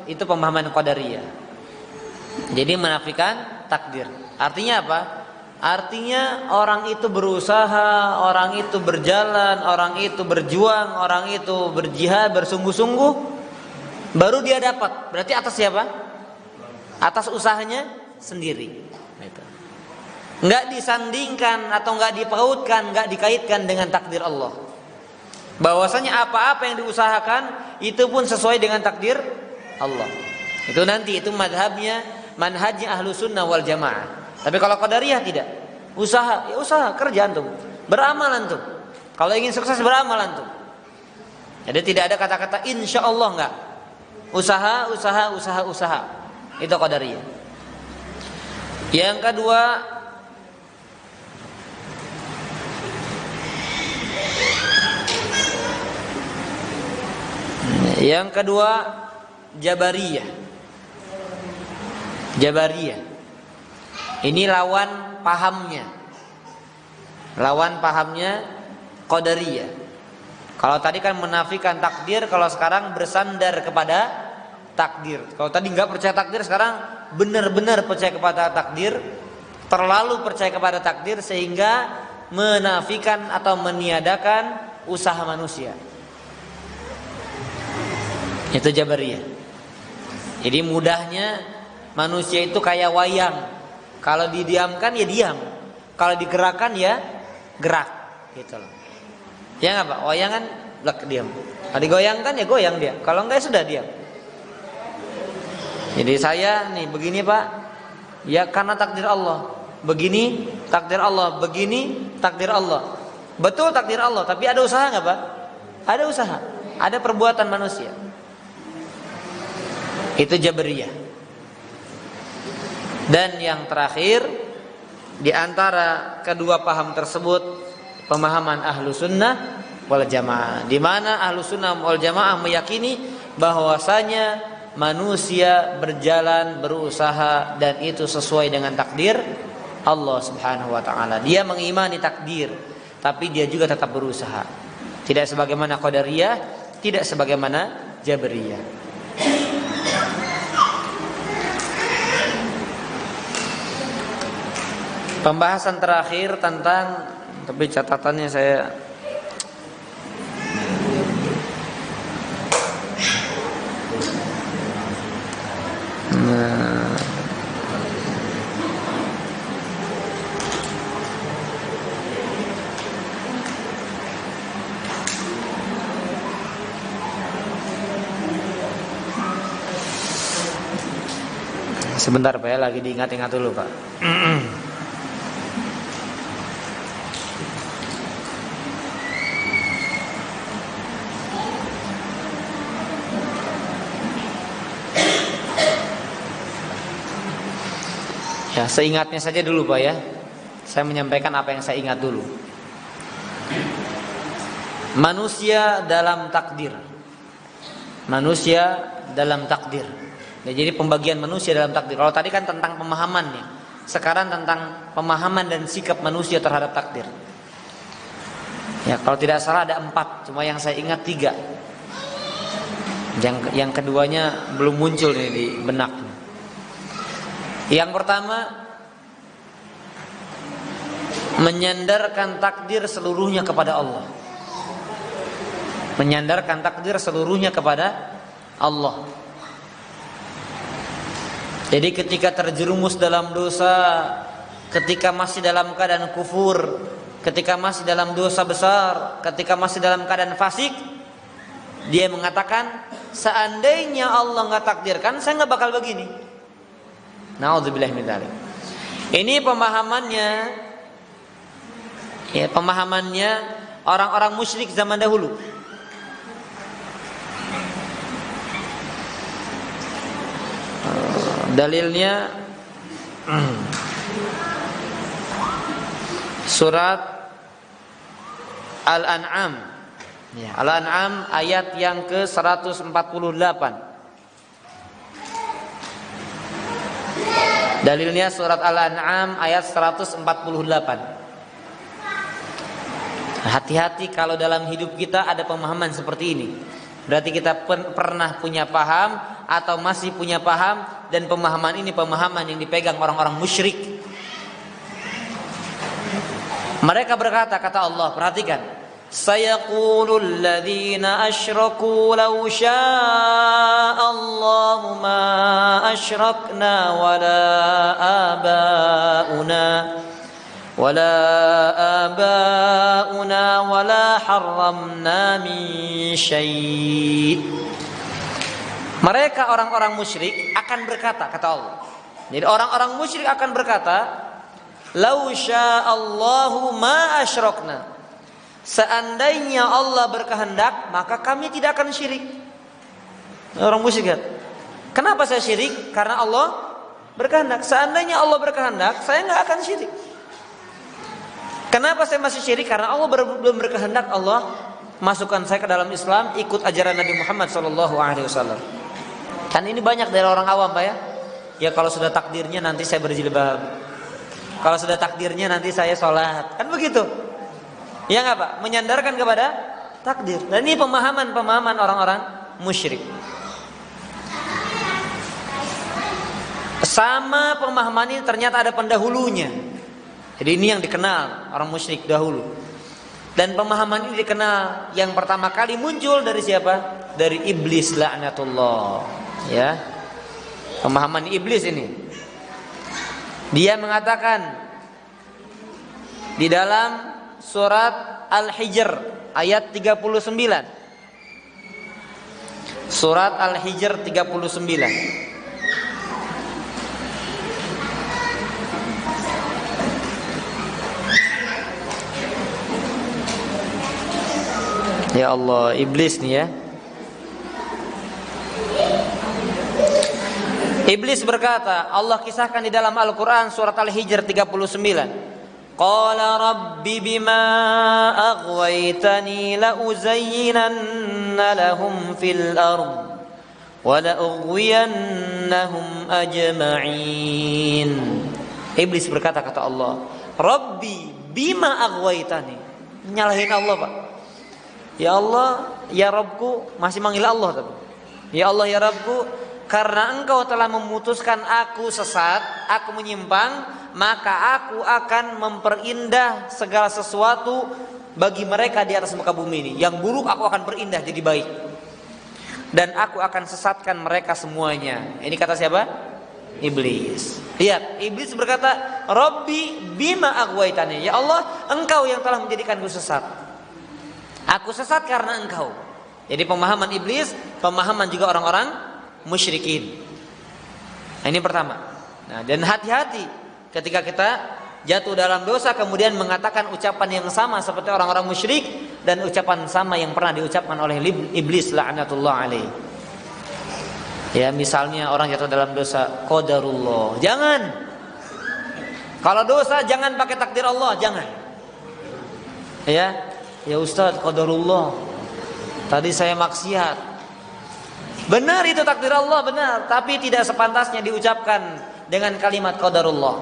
itu pemahaman qadariyah. Jadi menafikan takdir. Artinya apa? Artinya orang itu berusaha, orang itu berjalan, orang itu berjuang, orang itu berjihad, bersungguh-sungguh, baru dia dapat. Berarti atas siapa? Atas usahanya sendiri. Enggak disandingkan atau enggak dipautkan, enggak dikaitkan dengan takdir Allah. Bahwasanya apa-apa yang diusahakan itu pun sesuai dengan takdir Allah. Itu nanti itu manhajnya ahlu sunnah wal jamaah. Tapi kalau qadariyah tidak. Usaha, ya usaha, kerja antum. Beramal antum. Kalau ingin sukses beramal antum. Jadi tidak ada kata-kata insya Allah, enggak. Usaha. Itu qadariyah. Yang kedua, Jabariyah. Ini lawan pahamnya qadariyah. Kalau tadi kan menafikan takdir, kalau sekarang bersandar kepada takdir. Kalau tadi nggak percaya takdir, sekarang benar-benar percaya kepada takdir, terlalu percaya kepada takdir sehingga menafikan atau meniadakan usaha manusia. Itu Jabariyah. Jadi mudahnya manusia itu kayak wayang. Kalau didiamkan ya diam, kalau digerakkan ya gerak, gitu loh. Ya nggak Pak? Wayangan blek diam. Kalau digoyangkan ya goyang dia. Kalau enggak ya sudah diam. Jadi saya nih begini Pak, ya karena takdir Allah. Begini takdir Allah, begini takdir Allah. Betul takdir Allah, tapi ada usaha nggak Pak? Ada usaha, ada perbuatan manusia. Itu Jabariyah. Dan yang terakhir di antara kedua paham tersebut, pemahaman ahlu sunnah wal jamaah, di mana ahlu sunnah wal jamaah meyakini bahwasanya manusia berjalan, berusaha, dan itu sesuai dengan takdir Allah subhanahu wa ta'ala. Dia mengimani takdir, tapi dia juga tetap berusaha. Tidak sebagaimana qadariyah, tidak sebagaimana Jabariyah. Pembahasan terakhir tentang, tapi catatannya saya Sebentar Pak ya, lagi diingat-ingat dulu Pak. Ya, seingatnya saja dulu Pak ya. Saya menyampaikan apa yang saya ingat dulu. Manusia dalam takdir. Manusia dalam takdir. Ya, jadi pembagian manusia dalam takdir. Kalau tadi kan tentang pemahamannya, sekarang tentang pemahaman dan sikap manusia terhadap takdir. Ya, kalau tidak salah ada 4, cuma yang saya ingat 3. Yang keduanya belum muncul nih di benak. Yang pertama, menyandarkan takdir seluruhnya kepada Allah. Menyandarkan takdir seluruhnya kepada Allah. Jadi ketika terjerumus dalam dosa, ketika masih dalam keadaan kufur, ketika masih dalam dosa besar, ketika masih dalam keadaan fasik, dia mengatakan, seandainya Allah nggak takdirkan, saya nggak bakal begini. Na'udzubillah min dzalik. Ini pemahamannya, ya, pemahamannya orang-orang musyrik zaman dahulu. Dalilnya surat Al-An'am, ya, Al-An'am ayat yang ke-148. Dalilnya surat Al-An'am ayat 148. Hati-hati kalau dalam hidup kita ada pemahaman seperti ini. Berarti kita pernah punya paham atau masih punya paham, dan pemahaman ini pemahaman yang dipegang orang-orang musyrik. Mereka berkata, kata Allah, perhatikan, sayaqulul ladzina asyraku law sya'allahu ma asyrakna wala abauna wala harramna min syai'. Mereka orang-orang musyrik akan berkata, kata Allah. Jadi orang-orang musyrik akan berkata, lau sya'allahu ma asyrakna. Seandainya Allah berkehendak, maka kami tidak akan syirik. Orang musyrik kan? Kenapa saya syirik? Karena Allah berkehendak. Seandainya Allah berkehendak, saya nggak akan syirik. Kenapa saya masih syirik? Karena Allah belum berkehendak. Allah masukkan saya ke dalam Islam, ikut ajaran Nabi Muhammad SAW. Kan ini banyak dari orang awam Pak ya. Ya kalau sudah takdirnya nanti saya berjilbab, kalau sudah takdirnya nanti saya sholat, kan begitu. Ya nggak Pak? Menyandarkan kepada takdir. Dan ini pemahaman orang-orang musyrik. Sama pemahaman ini ternyata ada pendahulunya. Jadi ini yang dikenal orang musyrik dahulu. Dan pemahaman ini dikenal yang pertama kali muncul dari siapa? Dari iblis laknatullah. Ya, pemahaman iblis ini. Dia mengatakan di dalam surat Al-Hijr ayat 39. Surat Al-Hijr 39. Ya Allah, iblis nih ya. Iblis berkata, Allah kisahkan di dalam Al-Quran surat Al-Hijr 39. Qala rabbi bima aghwaytani la uzayyinanna lahum fil ard wa la ughwiyannahum ajma'in. Iblis berkata, kata Allah, Rabbi bima aghwaytani. Nyalahin Allah Pak. Ya Allah, ya Rabbku, masih manggil Allah tapi. Ya Allah, ya Rabbku, karena engkau telah memutuskan aku sesat, aku menyimpang, maka aku akan memperindah segala sesuatu bagi mereka di atas muka bumi ini. Yang buruk aku akan perindah jadi baik. Dan aku akan sesatkan mereka semuanya. Ini kata siapa? Iblis. Lihat, iblis berkata, Rabbi bima aghwaytani. Ya Allah, engkau yang telah menjadikanku sesat. Aku sesat karena engkau. Jadi pemahaman iblis, pemahaman juga orang-orang musyrikin. Nah, ini pertama. Nah, dan hati-hati ketika kita jatuh dalam dosa kemudian mengatakan ucapan yang sama seperti orang-orang musyrik dan ucapan sama yang pernah diucapkan oleh iblis laknatullah alaih. Ya, misalnya orang jatuh dalam dosa, qadarullah. Jangan. Kalau dosa jangan pakai takdir Allah, jangan. Ya Ustaz, qadarullah. Tadi saya maksiat. Benar itu takdir Allah, benar, tapi tidak sepantasnya diucapkan dengan kalimat qadarullah.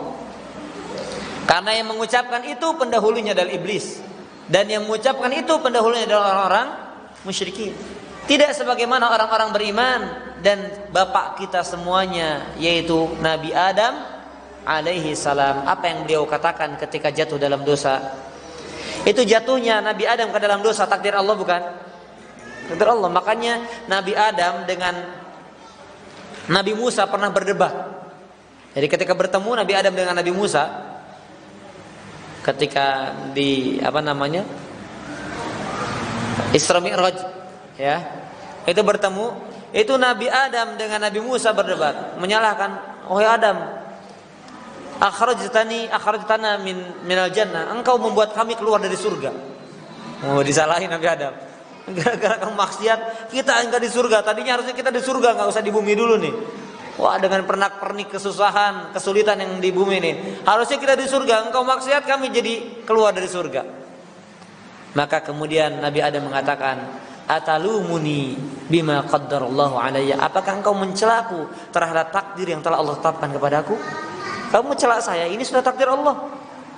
Karena yang mengucapkan itu pendahulunya adalah iblis, dan yang mengucapkan itu pendahulunya adalah orang-orang musyrikin. Tidak sebagaimana orang-orang beriman dan bapak kita semuanya, yaitu Nabi Adam alaihi salam. Apa yang beliau katakan ketika jatuh dalam dosa? Itu jatuhnya Nabi Adam ke dalam dosa takdir Allah, bukan? Takdir Allah. Makanya Nabi Adam dengan Nabi Musa pernah berdebat. Jadi ketika bertemu Nabi Adam dengan Nabi Musa, ketika di Isra Mi'raj, ya, itu bertemu, itu Nabi Adam dengan Nabi Musa berdebat, menyalahkan, "Wahai Adam, akhrajtana minal jannah, engkau membuat kami keluar dari surga." Oh, disalahin Nabi Adam. Gara-gara kamu maksiat, kita enggak di surga. Tadinya harusnya kita di surga, enggak usah di bumi dulu nih. Wah, dengan pernak-pernik kesusahan, kesulitan yang di bumi ini, harusnya kita di surga. Engkau maksiat, kami jadi keluar dari surga. Maka kemudian Nabi Adam mengatakan, "Atalumuni bima qaddarallahu alayya." Apakah engkau mencelaku terhadap takdir yang telah Allah tetapkan kepadaku? Kamu celak saya, ini sudah takdir Allah.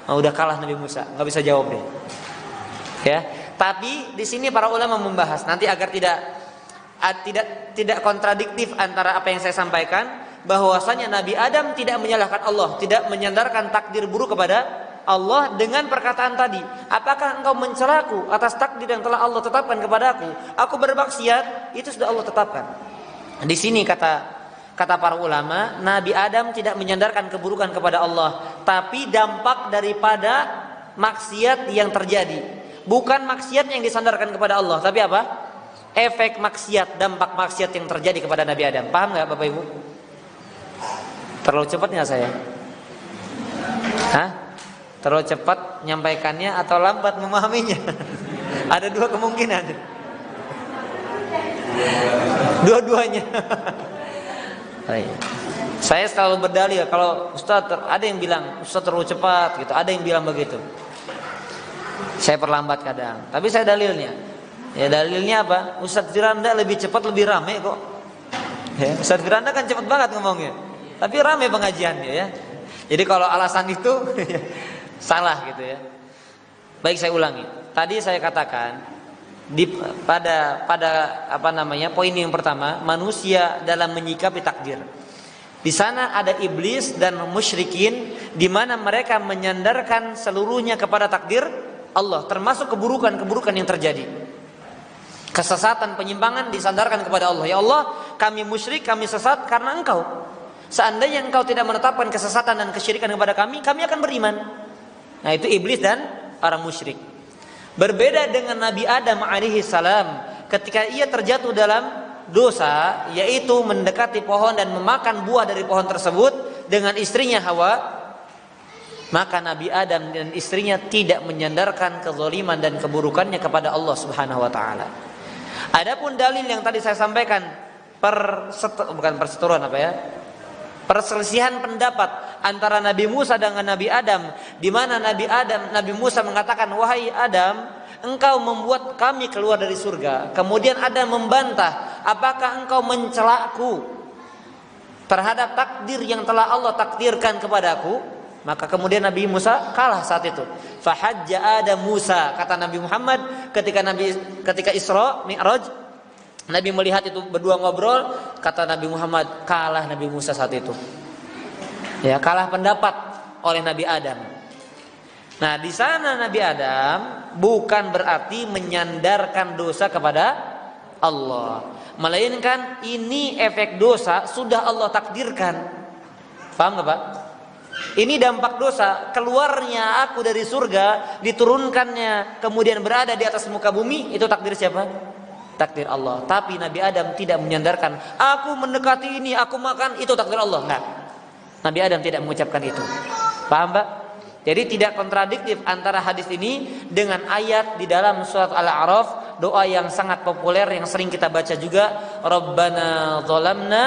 Nah, udah kalah Nabi Musa, enggak bisa jawab deh. Ya. Tapi di sini para ulama membahas nanti agar tidak kontradiktif antara apa yang saya sampaikan, bahwasanya Nabi Adam tidak menyalahkan Allah, tidak menyandarkan takdir buruk kepada Allah dengan perkataan tadi. Apakah engkau mencelaku atas takdir yang telah Allah tetapkan kepadaku? Aku bermaksiat, itu sudah Allah tetapkan. Di sini kata para ulama, Nabi Adam tidak menyandarkan keburukan kepada Allah, tapi dampak daripada maksiat yang terjadi. Bukan maksiat yang disandarkan kepada Allah, tapi apa? Efek maksiat, dampak maksiat yang terjadi kepada Nabi Adam. Paham nggak Bapak Ibu? Terlalu cepat nggak saya? Hah? Terlalu cepat menyampaikannya atau lambat memahaminya? Ada dua kemungkinan. Dua-duanya. Saya selalu berdalil kalau Ustaz, ada yang bilang Ustaz terlalu cepat gitu, ada yang bilang begitu. Saya perlambat kadang, tapi saya dalilnya. Ya, dalilnya apa? Ustaz Firanda lebih cepat, lebih ramai kok. Ya, Ustaz Firanda kan cepat banget ngomongnya, tapi ramai pengajiannya ya. Jadi kalau alasan itu salah gitu ya. Baik, saya ulangi. Tadi saya katakan pada poin yang pertama, manusia dalam menyikapi takdir. Di sana ada iblis dan musyrikin, di mana mereka menyandarkan seluruhnya kepada takdir Allah, termasuk keburukan-keburukan yang terjadi. Kesesatan, penyimpangan disandarkan kepada Allah. Ya Allah, kami musyrik, kami sesat karena Engkau. Seandainya Engkau tidak menetapkan kesesatan dan kesyirikan kepada kami akan beriman. Nah, itu iblis dan orang musyrik. Berbeda dengan Nabi Adam alaihi salam, ketika ia terjatuh dalam dosa, yaitu mendekati pohon dan memakan buah dari pohon tersebut dengan istrinya Hawa, maka Nabi Adam dan istrinya tidak menyandarkan kezaliman dan keburukannya kepada Allah Subhanahu wa taala. Adapun dalil yang tadi saya sampaikan, perselisihan pendapat antara Nabi Musa dengan Nabi Adam, di mana Nabi Musa mengatakan, "Wahai Adam, engkau membuat kami keluar dari surga." Kemudian Adam membantah, "Apakah engkau mencelaku terhadap takdir yang telah Allah takdirkan kepadaku?" Maka kemudian Nabi Musa kalah saat itu. Fahajja Adam Musa, kata Nabi Muhammad ketika Isra Mi'raj, Nabi melihat itu berdua ngobrol, kata Nabi Muhammad, kalah Nabi Musa saat itu. Ya, kalah pendapat oleh Nabi Adam. Nah, di sana Nabi Adam bukan berarti menyandarkan dosa kepada Allah, melainkan ini efek dosa sudah Allah takdirkan. Paham enggak, Pak? Ini dampak dosa, keluarnya aku dari surga, diturunkannya, kemudian berada di atas muka bumi, itu takdir siapa? Takdir Allah. Tapi Nabi Adam tidak menyandarkan, aku mendekati ini, aku makan, itu takdir Allah. Enggak. Nabi Adam tidak mengucapkan itu. Paham, Pak? Jadi tidak kontradiktif antara hadis ini dengan ayat di dalam surat Al-A'raf, doa yang sangat populer yang sering kita baca juga, Rabbana zalamna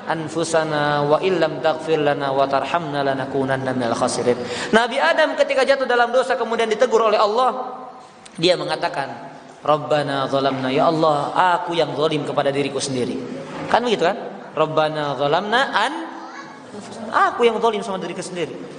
anfusana wa illam taghfir lana wa tarhamna lanakunanna minal khasirin. Nabi Adam ketika jatuh dalam dosa kemudian ditegur oleh Allah, dia mengatakan, Rabbana zalamna, ya Allah, aku yang zalim kepada diriku sendiri. Kan begitu kan? Rabbana zalamna aku yang zalim sama diriku sendiri.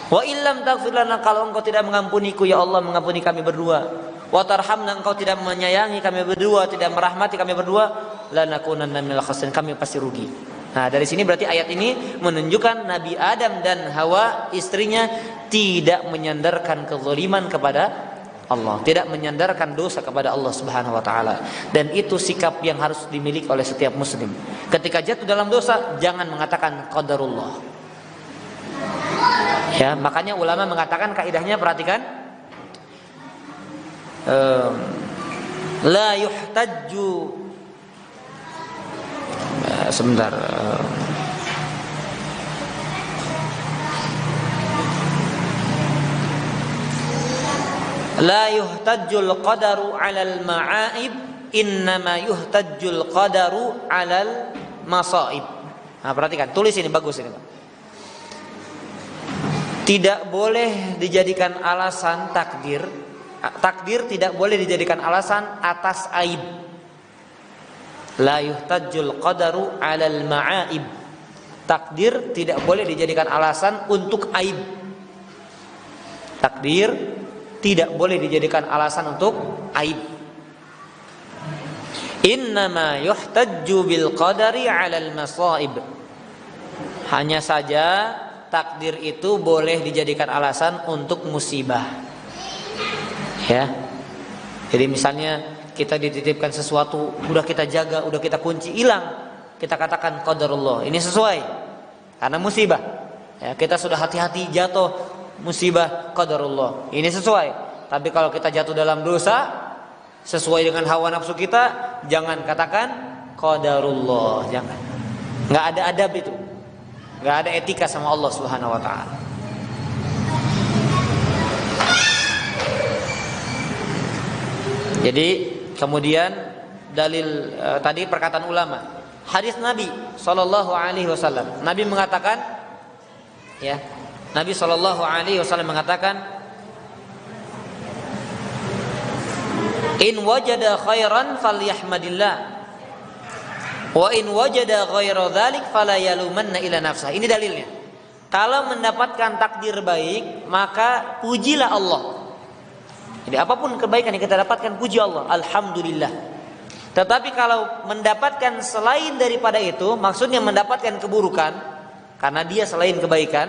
Wa illam taghfir lana, kalau engkau tidak mengampuniku ya Allah, mengampuni kami berdua. Wa tarhamna, engkau tidak menyayangi kami berdua, tidak merahmati kami berdua, lanakunanna minal khasirin, kami pasti rugi. Nah, dari sini berarti ayat ini menunjukkan Nabi Adam dan Hawa istrinya tidak menyandarkan kezaliman kepada Allah, tidak menyandarkan dosa kepada Allah Subhanahu wa taala. Dan itu sikap yang harus dimiliki oleh setiap muslim. Ketika jatuh dalam dosa, jangan mengatakan qadarullah. Ya, makanya ulama mengatakan kaidahnya, perhatikan, la yuhtajju, sebentar, la yuhtajjul qadaru 'alal ma'aib, innama yuhtajjul qadaru 'alal masaib. Nah, perhatikan, tulis ini, bagus ini, Pak. Tidak boleh dijadikan alasan takdir. Takdir tidak boleh dijadikan alasan atas aib. La yuhtajjul qadaru 'alal ma'aib. Takdir tidak boleh dijadikan alasan untuk aib. Takdir tidak boleh dijadikan alasan untuk aib. Innama yuhtajju bil qadari 'alal masaib. Hanya saja takdir itu boleh dijadikan alasan untuk musibah. Ya. Jadi misalnya kita dititipkan sesuatu, udah kita jaga, udah kita kunci, hilang, kita katakan qadarullah. Ini sesuai karena musibah. Ya, kita sudah hati-hati, jatuh, musibah, qadarullah. Ini sesuai. Tapi kalau kita jatuh dalam dosa sesuai dengan hawa nafsu kita, jangan katakan qadarullah, jangan. Enggak ada adab itu. Enggak ada etika sama Allah Subhanahu wa taala. Jadi kemudian dalil tadi perkataan ulama, hadis Nabi sallallahu alaihi wasallam. Nabi mengatakan, ya, Nabi sallallahu alaihi wasallam mengatakan, in wajada khairan falyahmadillah wa in wajada ghaira dzalik fala yalumanna ila nafsah. Ini dalilnya. Kalau mendapatkan takdir baik, maka pujilah Allah. Jadi apapun kebaikan yang kita dapatkan, puji Allah, alhamdulillah. Tetapi kalau mendapatkan selain daripada itu, maksudnya mendapatkan keburukan karena dia selain kebaikan,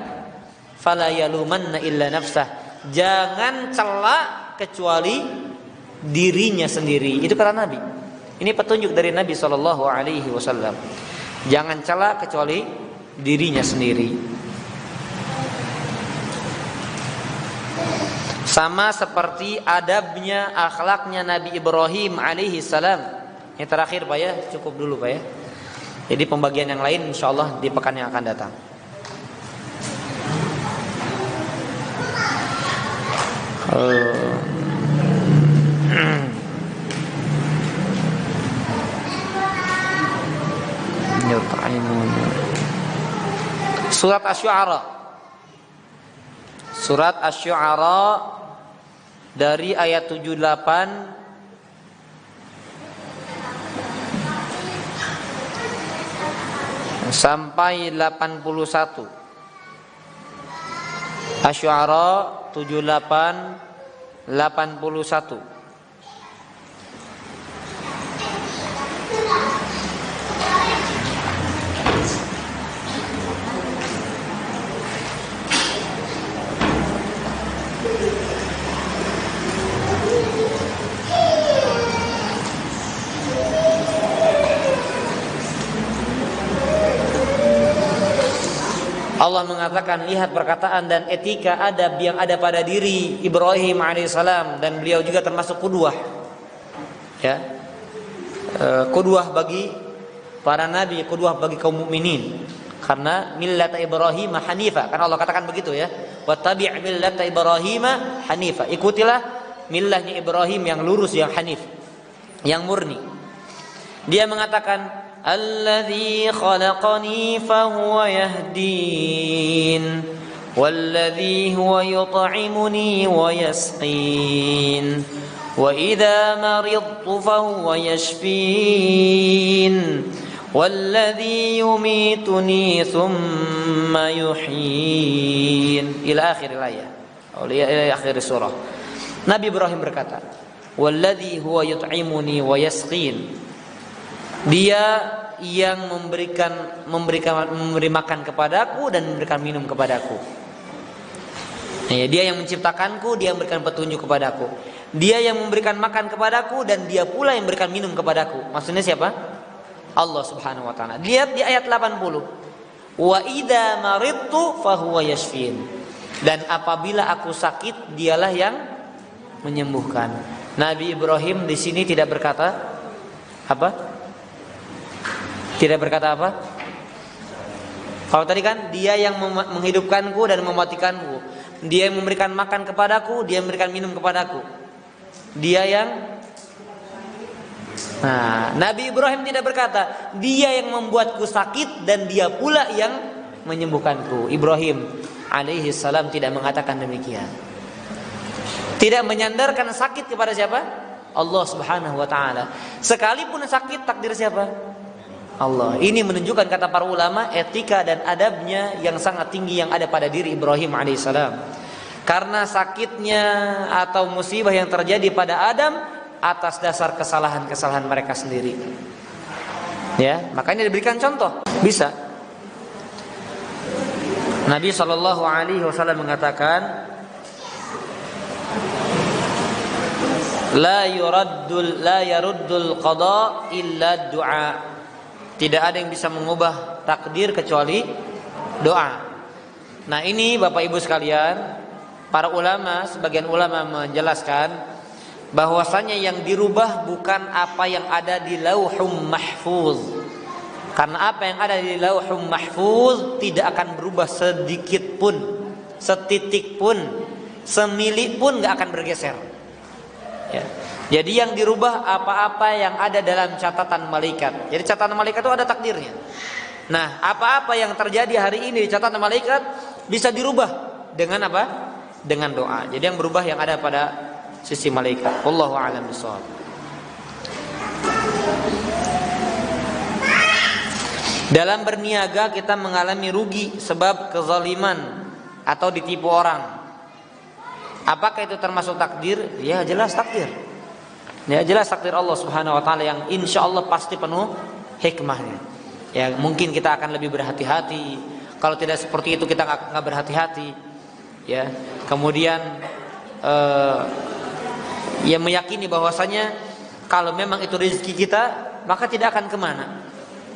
fala yalumanna illa nafsah. Jangan cela kecuali dirinya sendiri. Itu kata Nabi. Ini petunjuk dari Nabi sallallahu alaihi wasallam. Jangan cela kecuali dirinya sendiri. Sama seperti adabnya, akhlaknya Nabi Ibrahim alaihi salam. Ini terakhir Pak ya, cukup dulu Pak ya. Jadi pembagian yang lain insyaallah di pekan yang akan datang. Surat Asy-Syu'ara. Surat Asy-Syu'ara dari ayat 78 sampai 81. Asy-Syu'ara 78 81. Allah mengatakan, lihat perkataan dan etika adab yang ada pada diri Ibrahim alaihissalam, dan beliau juga termasuk qudwah, ya, qudwah bagi para nabi, qudwah bagi kaum mukminin. Karena millata Ibrahim hanifa, kan Allah katakan begitu ya. Wattabi' millata Ibrahim hanifa. Ikutilah millahnya Ibrahim yang lurus, yang hanif, yang murni. Dia mengatakan alladzi khalaqani fahuwa yahdin walladzi huwa yut'imuni wa yasqin wa idza maridtu fahuwa yashfin والذي يميتني ثم يحيين ila akhir ayat atau ila akhir surah. Nabi Ibrahim berkata, "Walladzi huwa yut'imuni wa yasqin." Dia yang memberi makan kepadaku dan memberikan minum kepadaku. Dia yang menciptakanku, dia yang memberikan petunjuk kepadaku. Dia yang memberikan makan kepadaku dan dia pula yang memberikan minum kepadaku. Maksudnya siapa? Allah Subhanahu wa taala. Lihat di ayat 80. Wa idza maridtu fahuwa yashfin. Dan apabila aku sakit, dialah yang menyembuhkan. Nabi Ibrahim di sini tidak berkata apa? Tidak berkata apa? Kalau tadi kan dia yang menghidupkanku dan mematikanku. Dia yang memberikan makan kepadaku, dia yang memberikan minum kepadaku. Dia yang Nabi Ibrahim tidak berkata, dia yang membuatku sakit dan dia pula yang menyembuhkanku. Ibrahim alaihi salam tidak mengatakan demikian. Tidak menyandarkan sakit kepada siapa? Allah Subhanahu wa taala. Sekalipun sakit, takdir siapa? Allah. Ini menunjukkan, kata para ulama, etika dan adabnya yang sangat tinggi yang ada pada diri Ibrahim alaihi salam. Karena sakitnya atau musibah yang terjadi pada Adam atas dasar kesalahan-kesalahan mereka sendiri. Ya, makanya diberikan contoh. Bisa. Nabi sallallahu alaihi wasallam mengatakan, la yaruddul qada illa du'a. Tidak ada yang bisa mengubah takdir kecuali doa. Nah, ini Bapak Ibu sekalian, para ulama, sebagian ulama menjelaskan bahwasanya yang dirubah bukan apa yang ada di Lauhum Mahfuz. Karena apa yang ada di Lauhum Mahfuz tidak akan berubah sedikit pun, setitik pun, semili pun gak akan bergeser. Ya. Jadi yang dirubah apa-apa yang ada dalam catatan malaikat. Jadi catatan malaikat itu ada takdirnya. Nah, apa-apa yang terjadi hari ini di catatan malaikat bisa dirubah dengan apa? Dengan doa. Jadi yang berubah yang ada pada sisi malaikat. Wallahu a'lam bishawab. Dalam berniaga kita mengalami rugi sebab kezaliman atau ditipu orang. Apakah itu termasuk takdir? Ya, jelas takdir. Ya, jelas takdir Allah Subhanahu wa taala yang insyaallah pasti penuh hikmahnya. Ya, mungkin kita akan lebih berhati-hati. Kalau tidak seperti itu kita enggak berhati-hati. Ya. Kemudian yang meyakini bahwasanya kalau memang itu rezeki kita, maka tidak akan kemana.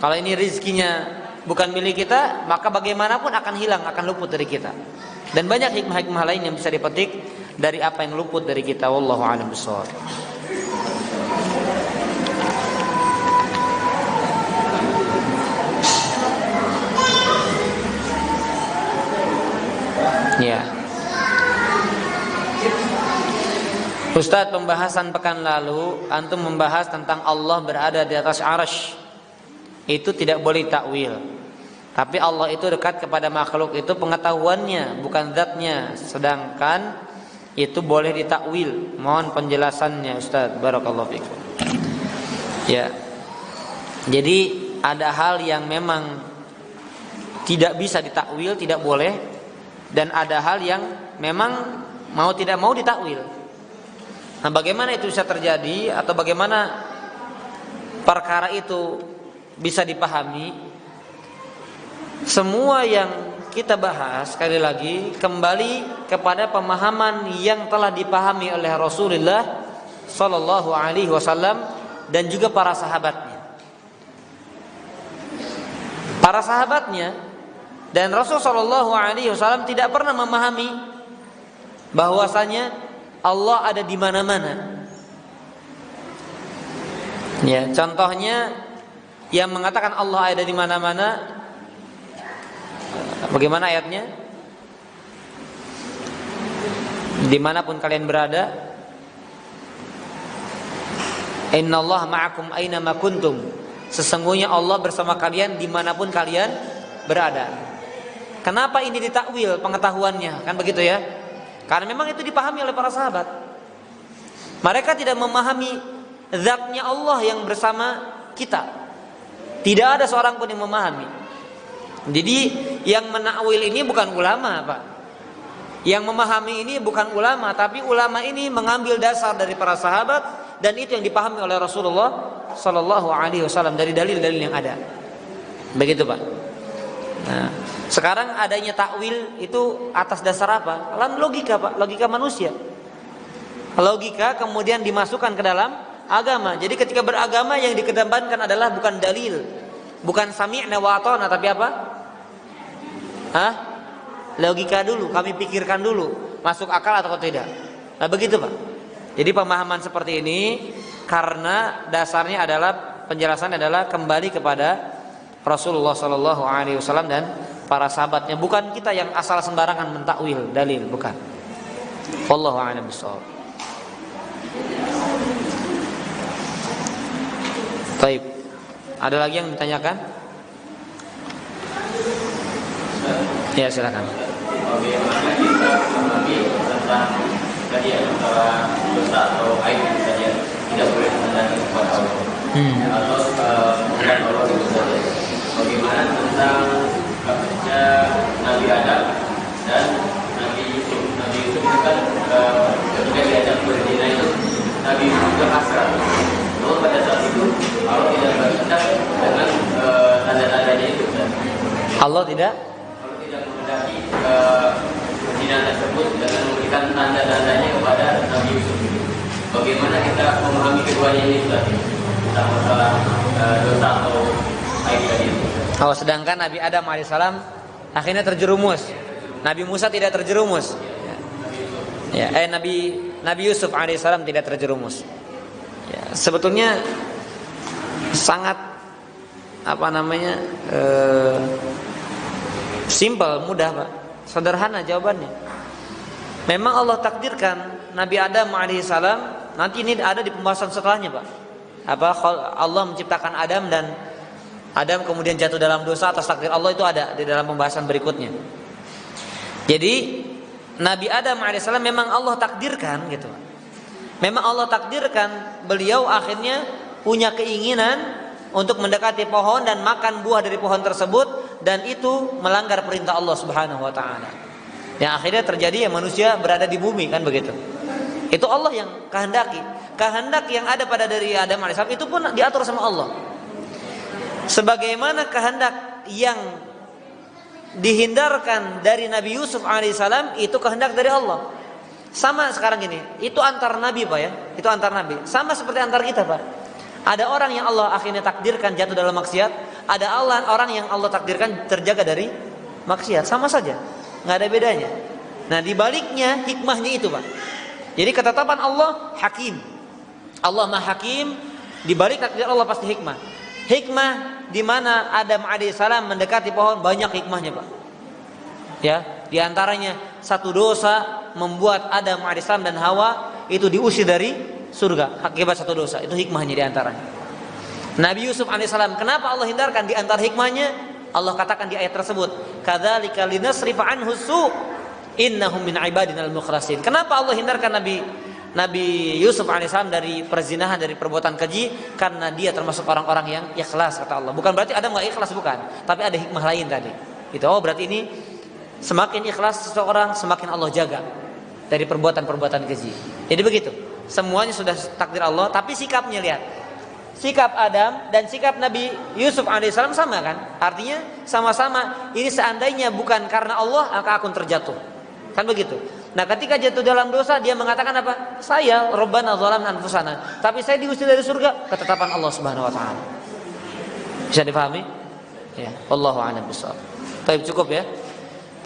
Kalau ini rezekinya bukan milik kita, maka bagaimanapun akan hilang, akan luput dari kita. Dan banyak hikmah-hikmah lain yang bisa dipetik dari apa yang luput dari kita. Wallahu a'lam bishawab. Ya. Ustadz, pembahasan pekan lalu antum membahas tentang Allah berada di atas arsy. Itu tidak boleh takwil. Tapi Allah itu dekat kepada makhluk itu pengetahuannya, bukan zatnya. Sedangkan itu boleh ditakwil. Mohon penjelasannya Ustadz. Barakallahu fikum. Ya. Jadi ada hal yang memang tidak bisa ditakwil, tidak boleh, dan ada hal yang memang mau tidak mau ditakwil. Nah, bagaimana itu bisa terjadi atau bagaimana perkara itu bisa dipahami? Semua yang kita bahas sekali lagi kembali kepada pemahaman yang telah dipahami oleh Rasulullah sallallahu alaihi wasallam dan juga para sahabatnya. Para sahabatnya dan Rasul sallallahu alaihi wasallam tidak pernah memahami bahwasanya Allah ada di mana-mana. Ya, contohnya yang mengatakan Allah ada di mana-mana Bagaimana ayatnya? Dimanapun kalian berada, innallaha ma'akum aynama kuntum. Sesungguhnya Allah bersama kalian dimanapun kalian berada. Kenapa ini ditakwil pengetahuannya? Kan begitu ya? Karena memang itu dipahami oleh para sahabat. Mereka tidak memahami zatnya Allah yang bersama kita. Tidak ada seorang pun yang memahami. Jadi yang menakwil ini bukan ulama, Pak. Yang memahami ini bukan ulama, tapi ulama ini mengambil dasar dari para sahabat dan itu yang dipahami oleh Rasulullah Sallallahu Alaihi Wasallam dari dalil-dalil yang ada. Begitu, Pak. Nah, sekarang adanya takwil itu atas dasar apa? Dalam logika, Pak, logika manusia. Logika kemudian dimasukkan ke dalam agama. Jadi ketika beragama yang dikedepankan adalah bukan dalil, bukan sami'na wa ata'na, tapi apa? Logika dulu, kami pikirkan dulu, masuk akal atau tidak. Nah, begitu, Pak. Jadi pemahaman seperti ini karena dasarnya adalah penjelasan adalah kembali kepada Rasulullah Sallallahu Alaihi Wasallam dan para sahabatnya, bukan kita yang asal sembarangan mentakwil dalil, bukan. Wallahu a'lam bishawab. Baik. Ada lagi yang ditanyakan? Ya, silakan. Bagaimana kita memahami tentang tadi antara dosa atau aib saja tidak boleh menandai kepada Allah atau bukan Allah itu saja. Bagaimana tentang kasusnya Nabi Adam dan Nabi Yusuf? Nabi Yusuf itu kan ketika diajak berzina itu Nabi Yusuf juga hasrat. Lalu pada saat itu Allah tidak bertindak dengan tanda-tandanya itu. Allah tidak menghendaki perzinaan tersebut dengan memberikan tanda-tandanya kepada Nabi Yusuf. Bagaimana kita memahami keduanya ini tadi tentang masalah dosa atau aib tadi? Oh, sedangkan Nabi Adam alaihissalam akhirnya terjerumus. Nabi Musa tidak terjerumus. Ya, Nabi Yusuf alaihissalam tidak terjerumus. Ya, sebetulnya sangat simpel, mudah, Pak. Sederhana jawabannya. Memang Allah takdirkan Nabi Adam alaihissalam, nanti ini ada di pembahasan setelahnya, Pak. Allah menciptakan Adam dan Adam kemudian jatuh dalam dosa atas takdir Allah, itu ada di dalam pembahasan berikutnya. Jadi Nabi Adam alaihissalam memang Allah takdirkan gitu. Memang Allah takdirkan beliau akhirnya punya keinginan untuk mendekati pohon dan makan buah dari pohon tersebut, dan itu melanggar perintah Allah Subhanahu wa taala. Yang akhirnya terjadi ya manusia berada di bumi, kan begitu. Itu Allah yang kehendaki. Kehendak yang ada pada dari Adam alaihissalam itu pun diatur sama Allah. Sebagaimana kehendak yang dihindarkan dari Nabi Yusuf alaihissalam itu kehendak dari Allah. Sama sekarang ini, itu antar nabi, Pak, ya. Itu antar nabi. Sama seperti antar kita, Pak. Ada orang yang Allah akhirnya takdirkan jatuh dalam maksiat, ada orang yang Allah takdirkan terjaga dari maksiat, sama saja, nggak ada bedanya. Nah, dibaliknya hikmahnya itu, Pak. Jadi ketetapan Allah hakim, Allah maha hakim. Dibalik takdir Allah pasti hikmah. Hikmah di mana Adam alaihissalam mendekati pohon, banyak hikmahnya, Pak. Ya, diantaranya satu dosa membuat Adam alaihissalam dan Hawa itu diusir dari surga akibat satu dosa, itu hikmahnya diantaranya. Nabi Yusuf alaihissalam, kenapa Allah hindarkan? Di antara hikmahnya Allah katakan di ayat tersebut, kadzalika linasrifa anhu su' innahum min ibadinal mukhlasin. Kenapa Allah hindarkan Nabi Yusuf alaihissalam dari perzinahan, dari perbuatan keji? Karena dia termasuk orang-orang yang ikhlas, kata Allah. Bukan berarti Adam nggak ikhlas, bukan, tapi ada hikmah lain tadi. Itu berarti ini semakin ikhlas seseorang, semakin Allah jaga dari perbuatan-perbuatan keji. Jadi begitu. Semuanya sudah takdir Allah, tapi sikapnya lihat. Sikap Adam dan sikap Nabi Yusuf alaihissalam sama, kan? Artinya sama-sama. Ini seandainya bukan karena Allah, maka aku terjatuh. Kan begitu. Nah, ketika jatuh dalam dosa, dia mengatakan apa? Saya Rabbana zalamna anfusana. Tapi saya diusir dari surga, ketetapan Allah Subhanahu wa taala. Bisa dipahami? Ya, wallahu a'lam bishawab. Baik, cukup ya.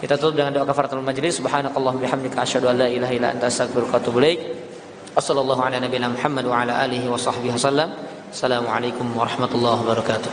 Kita tutup dengan doa kafaratul majlis. Subhanakallahumma bihamdika asyhadu an la ilaha illa anta astaghfiruka wa atubu ilaik. Wassallallahu ala nabiyina Muhammad wa ala alihi wa sahbihi wasallam. Assalamualaikum warahmatullahi wabarakatuh.